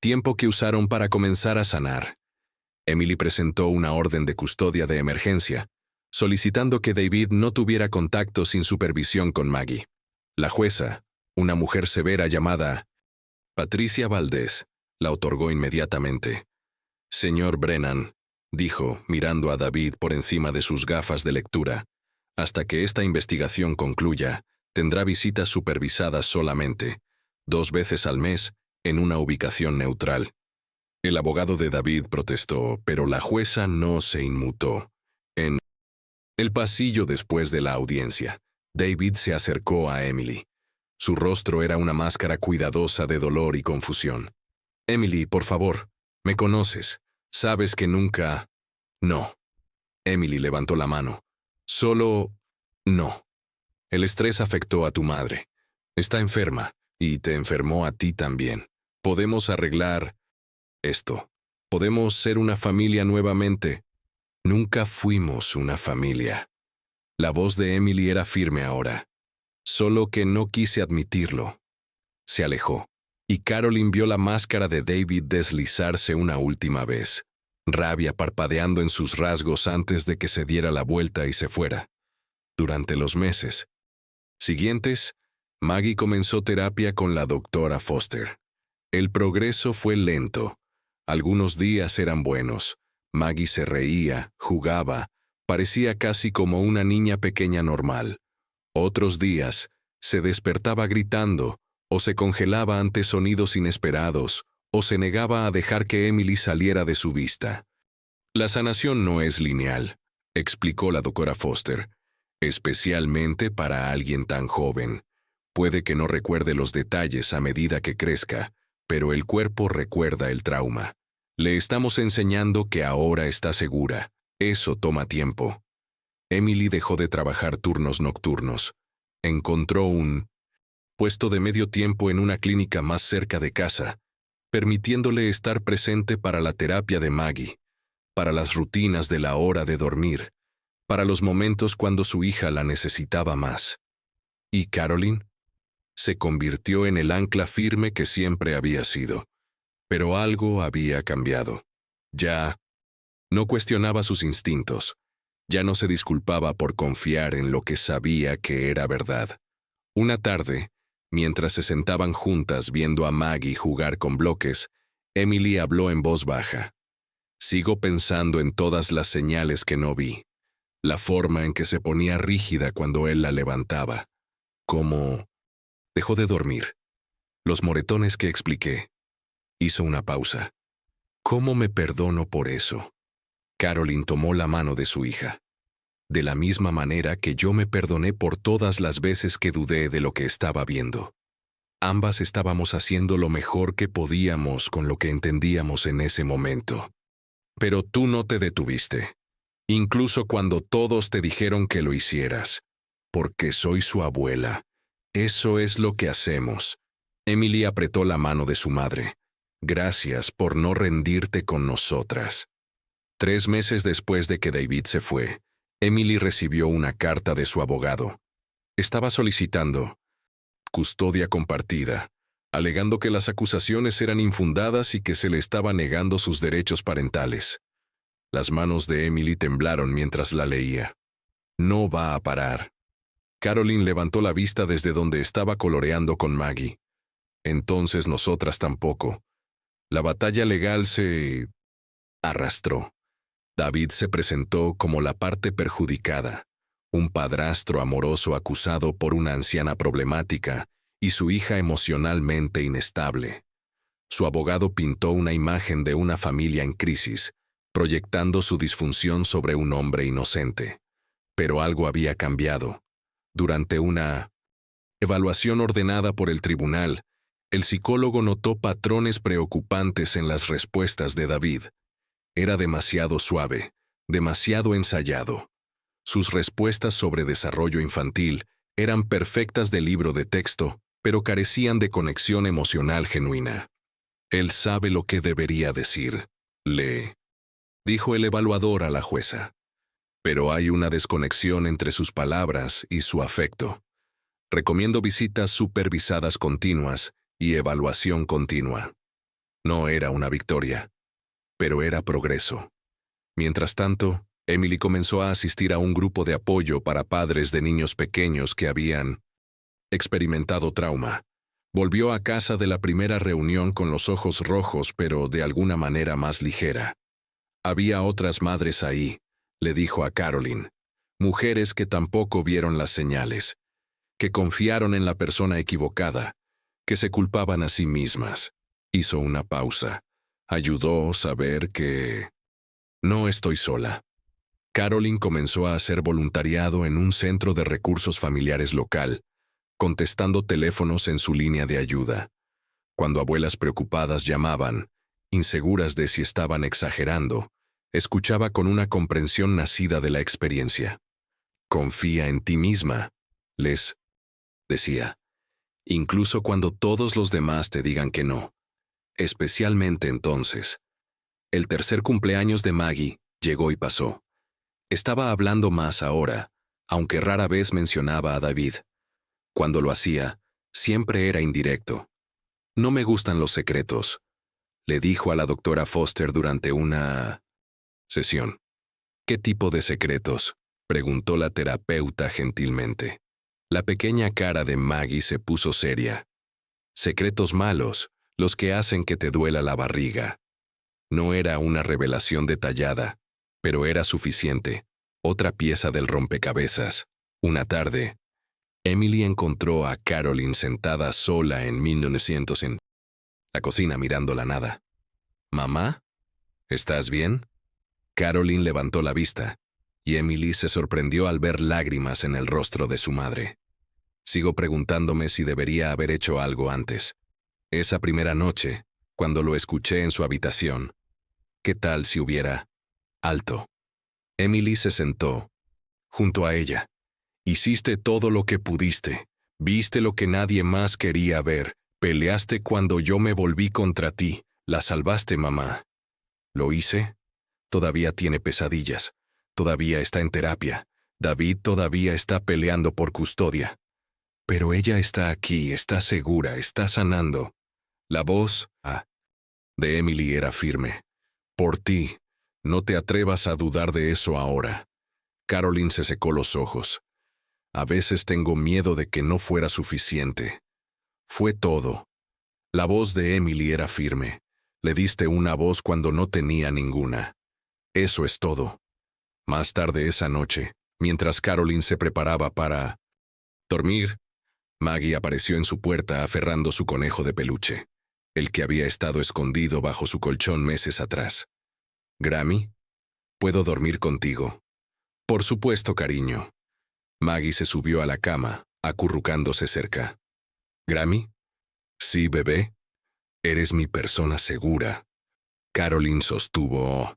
Tiempo que usaron para comenzar a sanar. Emily presentó una orden de custodia de emergencia, solicitando que David no tuviera contacto sin supervisión con Maggie. La jueza, una mujer severa llamada Patricia Valdés, la otorgó inmediatamente. Señor Brennan, dijo, mirando a David por encima de sus gafas de lectura, hasta que esta investigación concluya, tendrá visitas supervisadas solamente, 2 veces al mes, en una ubicación neutral. El abogado de David protestó, pero la jueza no se inmutó. En el pasillo después de la audiencia, David se acercó a Emily. Su rostro era una máscara cuidadosa de dolor y confusión. Emily, por favor, me conoces. Sabes que nunca... No. Emily levantó la mano. Solo... no. El estrés afectó a tu madre. Está enferma, y te enfermó a ti también. Podemos arreglar esto. Podemos ser una familia nuevamente. Nunca fuimos una familia. La voz de Emily era firme ahora. Solo que no quise admitirlo. Se alejó, y Caroline vio la máscara de David deslizarse una última vez, rabia parpadeando en sus rasgos antes de que se diera la vuelta y se fuera. Durante los meses siguientes, Maggie comenzó terapia con la doctora Foster. El progreso fue lento. Algunos días eran buenos. Maggie se reía, jugaba, parecía casi como una niña pequeña normal. Otros días, se despertaba gritando, o se congelaba ante sonidos inesperados, o se negaba a dejar que Emily saliera de su vista. La sanación no es lineal, explicó la doctora Foster, especialmente para alguien tan joven. Puede que no recuerde los detalles a medida que crezca, pero el cuerpo recuerda el trauma. Le estamos enseñando que ahora está segura. Eso toma tiempo. Emily dejó de trabajar turnos nocturnos. Encontró un puesto de medio tiempo en una clínica más cerca de casa, permitiéndole estar presente para la terapia de Maggie, para las rutinas de la hora de dormir, para los momentos cuando su hija la necesitaba más. ¿Y Caroline? Se convirtió en el ancla firme que siempre había sido. Pero algo había cambiado. Ya no cuestionaba sus instintos. Ya no se disculpaba por confiar en lo que sabía que era verdad. Una tarde, mientras se sentaban juntas viendo a Maggie jugar con bloques, Emily habló en voz baja. Sigo pensando en todas las señales que no vi. la forma en que se ponía rígida cuando él la levantaba. Cómo dejó de dormir. Los moretones que expliqué. Hizo una pausa. ¿Cómo me perdono por eso? Carolyn tomó la mano de su hija. De la misma manera que yo me perdoné por todas las veces que dudé de lo que estaba viendo. Ambas estábamos haciendo lo mejor que podíamos con lo que entendíamos en ese momento. Pero tú no te detuviste. Incluso cuando todos te dijeron que lo hicieras. Porque soy su abuela. Eso es lo que hacemos. Emily apretó la mano de su madre. Gracias por no rendirte con nosotras. 3 meses después de que David se fue, Emily recibió una carta de su abogado. Estaba solicitando custodia compartida, alegando que las acusaciones eran infundadas y que se le estaba negando sus derechos parentales. Las manos de Emily temblaron mientras la leía. No va a parar. Carolyn levantó la vista desde donde estaba coloreando con Maggie. Entonces nosotras tampoco. La batalla legal se arrastró. David se presentó como la parte perjudicada, un padrastro amoroso acusado por una anciana problemática y su hija emocionalmente inestable. Su abogado pintó una imagen de una familia en crisis, proyectando su disfunción sobre un hombre inocente. Pero algo había cambiado. Durante una evaluación ordenada por el tribunal, el psicólogo notó patrones preocupantes en las respuestas de David. Era demasiado suave, demasiado ensayado. Sus respuestas sobre desarrollo infantil eran perfectas de libro de texto, pero carecían de conexión emocional genuina. Él sabe lo que debería decir, le dijo el evaluador a la jueza. Pero hay una desconexión entre sus palabras y su afecto. Recomiendo visitas supervisadas continuas y evaluación continua. No era una victoria, pero era progreso. Mientras tanto, Emily comenzó a asistir a un grupo de apoyo para padres de niños pequeños que habían experimentado trauma. Volvió a casa de la primera reunión con los ojos rojos, pero de alguna manera más ligera. Había otras madres ahí, le dijo a Carolyn, mujeres que tampoco vieron las señales, que confiaron en la persona equivocada, que se culpaban a sí mismas. Hizo una pausa. Ayudó a saber que no estoy sola. Carolyn comenzó a hacer voluntariado en un centro de recursos familiares local, contestando teléfonos en su línea de ayuda. Cuando abuelas preocupadas llamaban, inseguras de si estaban exagerando, escuchaba con una comprensión nacida de la experiencia. Confía en ti misma, les decía, incluso cuando todos los demás te digan que no. Especialmente entonces. El tercer cumpleaños de Maggie llegó y pasó. Estaba hablando más ahora, aunque rara vez mencionaba a David. Cuando lo hacía, siempre era indirecto. No me gustan los secretos, le dijo a la doctora Foster durante una sesión. ¿Qué tipo de secretos?, preguntó la terapeuta gentilmente. La pequeña cara de Maggie se puso seria. Secretos malos, los que hacen que te duela la barriga. No era una revelación detallada, pero era suficiente. Otra pieza del rompecabezas. Una tarde, Emily encontró a Carolyn sentada sola en 1900 en la cocina mirando la nada. ¿Mamá? ¿Estás bien? Carolyn levantó la vista, y Emily se sorprendió al ver lágrimas en el rostro de su madre. Sigo preguntándome si debería haber hecho algo antes. Esa primera noche, cuando lo escuché en su habitación. ¿Qué tal si hubiera alto? Emily se sentó junto a ella. Hiciste todo lo que pudiste. Viste lo que nadie más quería ver. Peleaste cuando yo me volví contra ti. La salvaste, mamá. ¿Lo hice? Todavía tiene pesadillas. Todavía está en terapia. David todavía está peleando por custodia. Pero ella está aquí, está segura, está sanando. La voz de Emily era firme. Por ti. No te atrevas a dudar de eso ahora. Carolyn se secó los ojos. A veces tengo miedo de que no fuera suficiente. Fue todo. La voz de Emily era firme. Le diste una voz cuando no tenía ninguna. Eso es todo. Más tarde esa noche, mientras Caroline se preparaba para dormir, Maggie apareció en su puerta aferrando su conejo de peluche, el que había estado escondido bajo su colchón meses atrás. «Grammy, ¿puedo dormir contigo?» «Por supuesto, cariño». Maggie se subió a la cama, acurrucándose cerca. «¿Grammy?» «Sí, bebé. Eres mi persona segura». Caroline sostuvo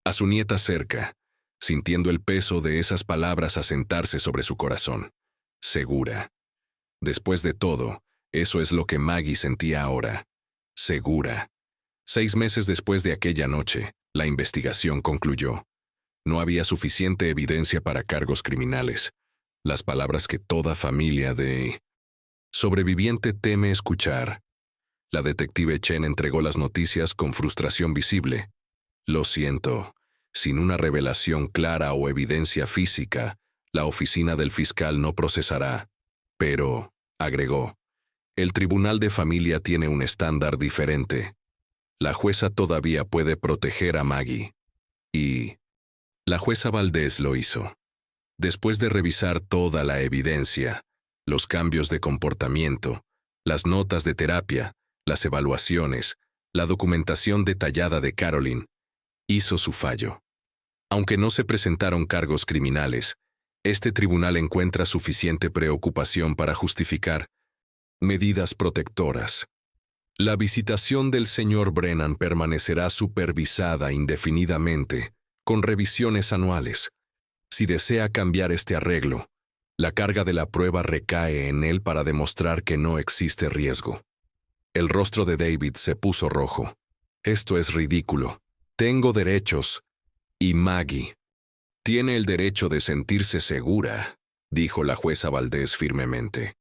a su nieta cerca, sintiendo el peso de esas palabras asentarse sobre su corazón. Segura. Después de todo, eso es lo que Maggie sentía ahora. Segura. 6 meses después de aquella noche, la investigación concluyó. No había suficiente evidencia para cargos criminales. Las palabras que toda familia de sobreviviente teme escuchar. La detective Chen entregó las noticias con frustración visible. «Lo siento. Sin una revelación clara o evidencia física, la oficina del fiscal no procesará. Pero», agregó, «el tribunal de familia tiene un estándar diferente. La jueza todavía puede proteger a Maggie». Y la jueza Valdés lo hizo. Después de revisar toda la evidencia, los cambios de comportamiento, las notas de terapia, las evaluaciones, la documentación detallada de Caroline, hizo su fallo. Aunque no se presentaron cargos criminales, este tribunal encuentra suficiente preocupación para justificar medidas protectoras. La visitación del señor Brennan permanecerá supervisada indefinidamente, con revisiones anuales. Si desea cambiar este arreglo, la carga de la prueba recae en él para demostrar que no existe riesgo. El rostro de David se puso rojo. «Esto es ridículo. Tengo derechos. Y Maggie tiene el derecho de sentirse segura», dijo la jueza Valdés firmemente.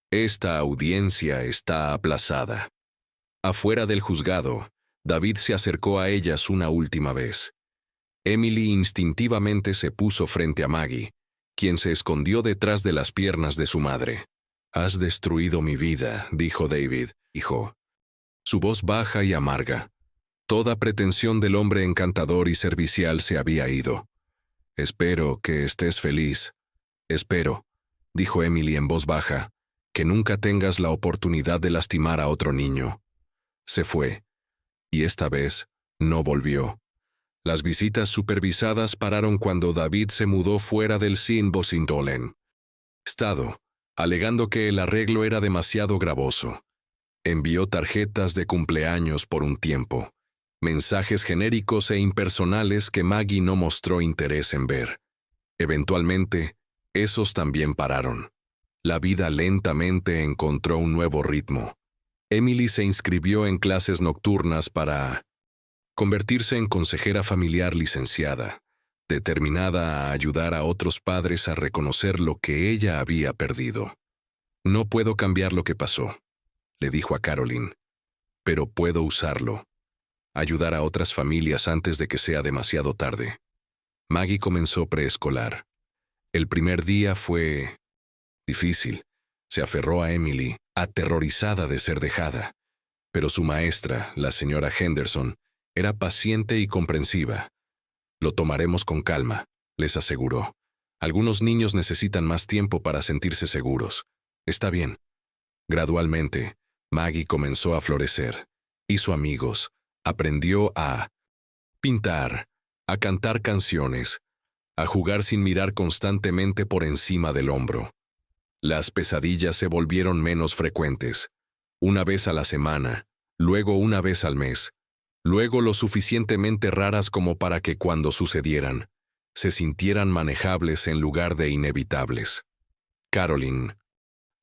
«Esta audiencia está aplazada». Afuera del juzgado, David se acercó a ellas una última vez. Emily instintivamente se puso frente a Maggie, quien se escondió detrás de las piernas de su madre. «Has destruido mi vida», dijo David, hijo. Su voz baja y amarga. Toda pretensión del hombre encantador y servicial se había ido. «Espero que estés feliz. Espero», dijo Emily en voz baja, «que nunca tengas la oportunidad de lastimar a otro niño». Se fue. Y esta vez no volvió. Las visitas supervisadas pararon cuando David se mudó fuera del Sint-Bosintollen estado, alegando que el arreglo era demasiado gravoso. Envió tarjetas de cumpleaños por un tiempo, mensajes genéricos e impersonales que Maggie no mostró interés en ver. Eventualmente, esos también pararon. La vida lentamente encontró un nuevo ritmo. Emily se inscribió en clases nocturnas para convertirse en consejera familiar licenciada, determinada a ayudar a otros padres a reconocer lo que ella había perdido. «No puedo cambiar lo que pasó», le dijo a Caroline, «pero puedo usarlo. Ayudar a otras familias antes de que sea demasiado tarde». Maggie comenzó preescolar. El primer día fue difícil. Se aferró a Emily, aterrorizada de ser dejada. Pero su maestra, la señora Henderson, era paciente y comprensiva. «Lo tomaremos con calma», les aseguró. «Algunos niños necesitan más tiempo para sentirse seguros. Está bien». Gradualmente, Maggie comenzó a florecer. Hizo amigos. Aprendió a pintar, a cantar canciones, a jugar sin mirar constantemente por encima del hombro. Las pesadillas se volvieron menos frecuentes. Una vez a la semana, luego una vez al mes, luego lo suficientemente raras como para que cuando sucedieran, se sintieran manejables en lugar de inevitables. Caroline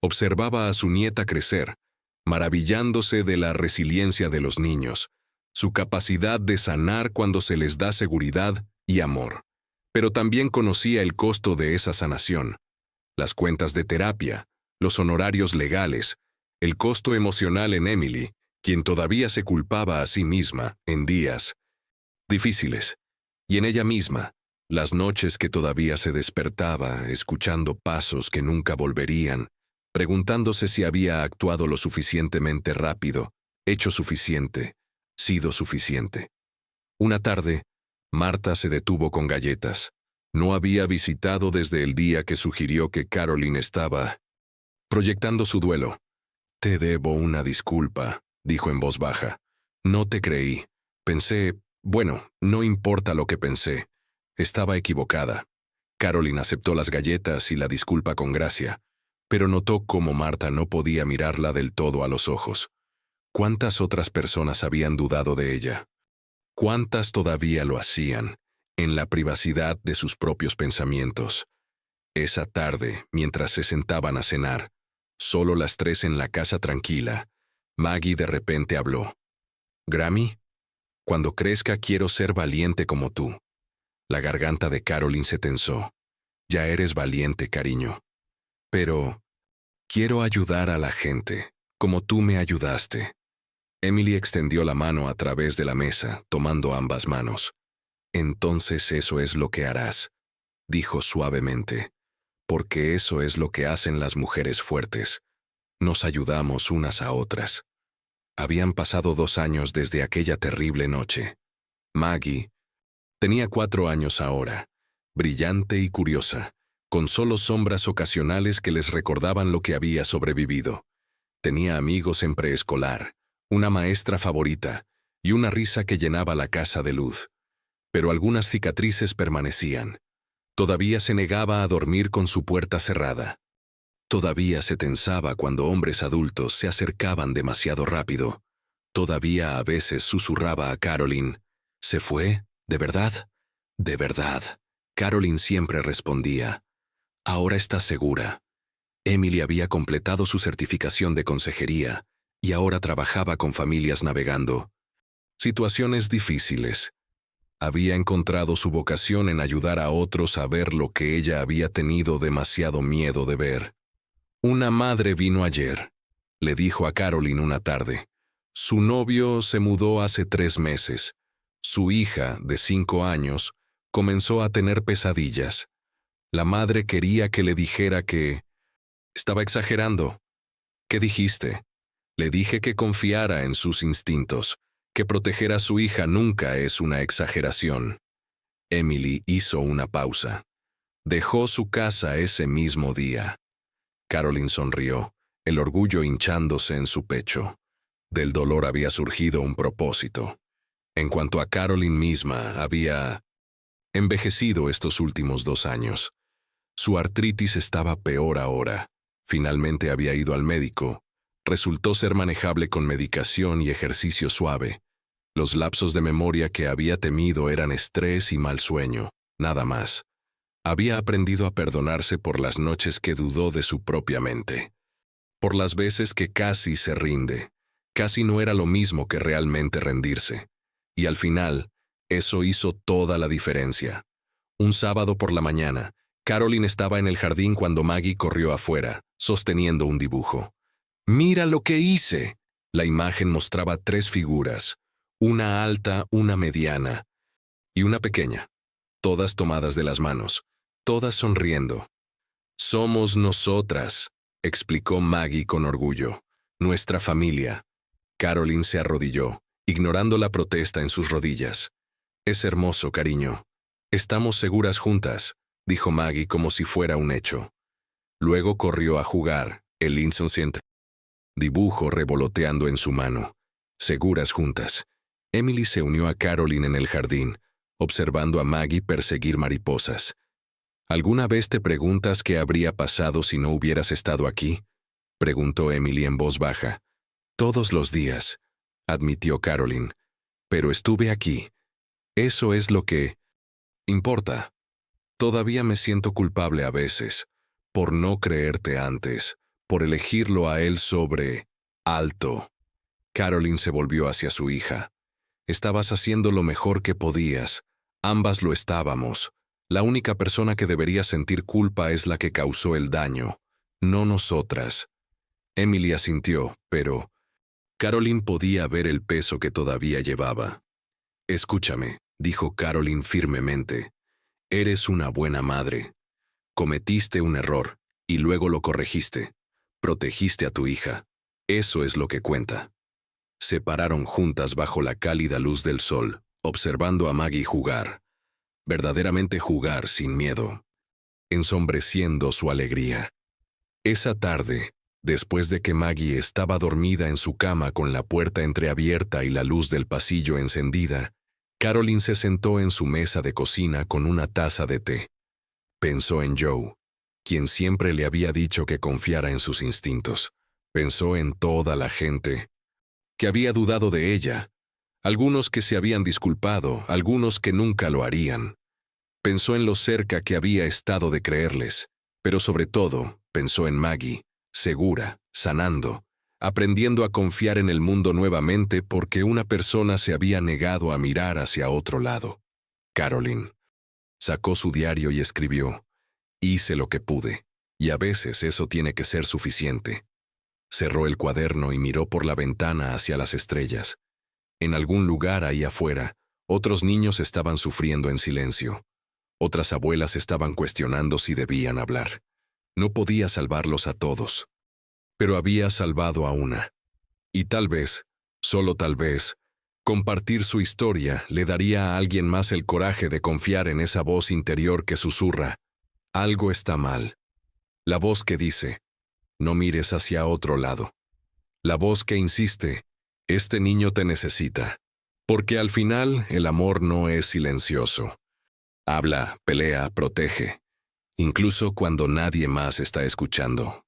observaba a su nieta crecer, maravillándose de la resiliencia de los niños, su capacidad de sanar cuando se les da seguridad y amor. Pero también conocía el costo de esa sanación. Las cuentas de terapia, los honorarios legales, el costo emocional en Emily, quien todavía se culpaba a sí misma en días difíciles, y en ella misma, las noches que todavía se despertaba escuchando pasos que nunca volverían, preguntándose si había actuado lo suficientemente rápido, hecho suficiente, sido suficiente. Una tarde, Marta se detuvo con galletas. No había visitado desde el día que sugirió que Caroline estaba proyectando su duelo. «Te debo una disculpa», dijo en voz baja. «No te creí. Pensé, bueno, no importa lo que pensé. Estaba equivocada». Caroline aceptó las galletas y la disculpa con gracia, pero notó cómo Marta no podía mirarla del todo a los ojos. ¿Cuántas otras personas habían dudado de ella? ¿Cuántas todavía lo hacían, en la privacidad de sus propios pensamientos? Esa tarde, mientras se sentaban a cenar, solo las tres en la casa tranquila, Maggie de repente habló. «Grammy, cuando crezca quiero ser valiente como tú». La garganta de Caroline se tensó. «Ya eres valiente, cariño. Pero quiero ayudar a la gente, como tú me ayudaste». Emily extendió la mano a través de la mesa, tomando ambas manos. «Entonces eso es lo que harás», dijo suavemente, «porque eso es lo que hacen las mujeres fuertes. Nos ayudamos unas a otras». Habían pasado 2 años desde aquella terrible noche. Maggie tenía 4 años ahora, brillante y curiosa, con solo sombras ocasionales que les recordaban lo que había sobrevivido. Tenía amigos en preescolar, una maestra favorita y una risa que llenaba la casa de luz. Pero algunas cicatrices permanecían. Todavía se negaba a dormir con su puerta cerrada. Todavía se tensaba cuando hombres adultos se acercaban demasiado rápido. Todavía a veces susurraba a Caroline, «¿Se fue? ¿De verdad?» «De verdad». Caroline siempre respondía, «Ahora estás segura». Emily había completado su certificación de consejería y ahora trabajaba con familias navegando situaciones difíciles. Había encontrado su vocación en ayudar a otros a ver lo que ella había tenido demasiado miedo de ver. «Una madre vino ayer», le dijo a Caroline una tarde. «Su novio se mudó hace 3 meses. Su hija, de 5 años, comenzó a tener pesadillas. La madre quería que le dijera que estaba exagerando». «¿Qué dijiste?» «Le dije que confiara en sus instintos, que proteger a su hija nunca es una exageración». Emily hizo una pausa. Dejó su casa ese mismo día. Caroline sonrió, el orgullo hinchándose en su pecho. Del dolor había surgido un propósito. En cuanto a Caroline misma, había envejecido estos últimos 2 años. Su artritis estaba peor ahora. Finalmente había ido al médico. Resultó ser manejable con medicación y ejercicio suave. Los lapsos de memoria que había temido eran estrés y mal sueño, nada más. Había aprendido a perdonarse por las noches que dudó de su propia mente. Por las veces que casi se rinde. Casi no era lo mismo que realmente rendirse. Y al final, eso hizo toda la diferencia. Un sábado por la mañana, Caroline estaba en el jardín cuando Maggie corrió afuera, sosteniendo un dibujo. «¡Mira lo que hice!». La imagen mostraba 3 figuras, una alta, una mediana y una pequeña, todas tomadas de las manos, todas sonriendo. «Somos nosotras», explicó Maggie con orgullo. «Nuestra familia». Caroline se arrodilló, ignorando la protesta en sus rodillas. «Es hermoso, cariño. Estamos seguras juntas», dijo Maggie como si fuera un hecho. Luego corrió a jugar, el inconsciente dibujo revoloteando en su mano. Seguras juntas. Emily se unió a Caroline en el jardín, observando a Maggie perseguir mariposas. «¿Alguna vez te preguntas qué habría pasado si no hubieras estado aquí?», preguntó Emily en voz baja. «Todos los días», admitió Caroline. «Pero estuve aquí. Eso es lo que importa. Todavía me siento culpable a veces, por no creerte antes, por elegirlo a él sobre alto». Caroline se volvió hacia su hija. «Estabas haciendo lo mejor que podías. Ambas lo estábamos. La única persona que debería sentir culpa es la que causó el daño, no nosotras». Emily asintió, pero Caroline podía ver el peso que todavía llevaba. «Escúchame», dijo Caroline firmemente. «Eres una buena madre. Cometiste un error, y luego lo corregiste. Protegiste a tu hija. Eso es lo que cuenta». Se pararon juntas bajo la cálida luz del sol, observando a Maggie jugar, verdaderamente jugar sin miedo, ensombreciendo su alegría. Esa tarde, después de que Maggie estaba dormida en su cama con la puerta entreabierta y la luz del pasillo encendida, Caroline se sentó en su mesa de cocina con una taza de té. Pensó en Joe, quien siempre le había dicho que confiara en sus instintos. Pensó en toda la gente que había dudado de ella, algunos que se habían disculpado, algunos que nunca lo harían. Pensó en lo cerca que había estado de creerles, pero sobre todo, pensó en Maggie, segura, sanando, aprendiendo a confiar en el mundo nuevamente porque una persona se había negado a mirar hacia otro lado. Caroline sacó su diario y escribió: hice lo que pude, y a veces eso tiene que ser suficiente. Cerró el cuaderno y miró por la ventana hacia las estrellas. En algún lugar ahí afuera, otros niños estaban sufriendo en silencio. Otras abuelas estaban cuestionando si debían hablar. No podía salvarlos a todos, pero había salvado a una. Y tal vez, solo tal vez, compartir su historia le daría a alguien más el coraje de confiar en esa voz interior que susurra: algo está mal. La voz que dice: no mires hacia otro lado. La voz que insiste: este niño te necesita. Porque al final el amor no es silencioso. Habla, pelea, protege, incluso cuando nadie más está escuchando.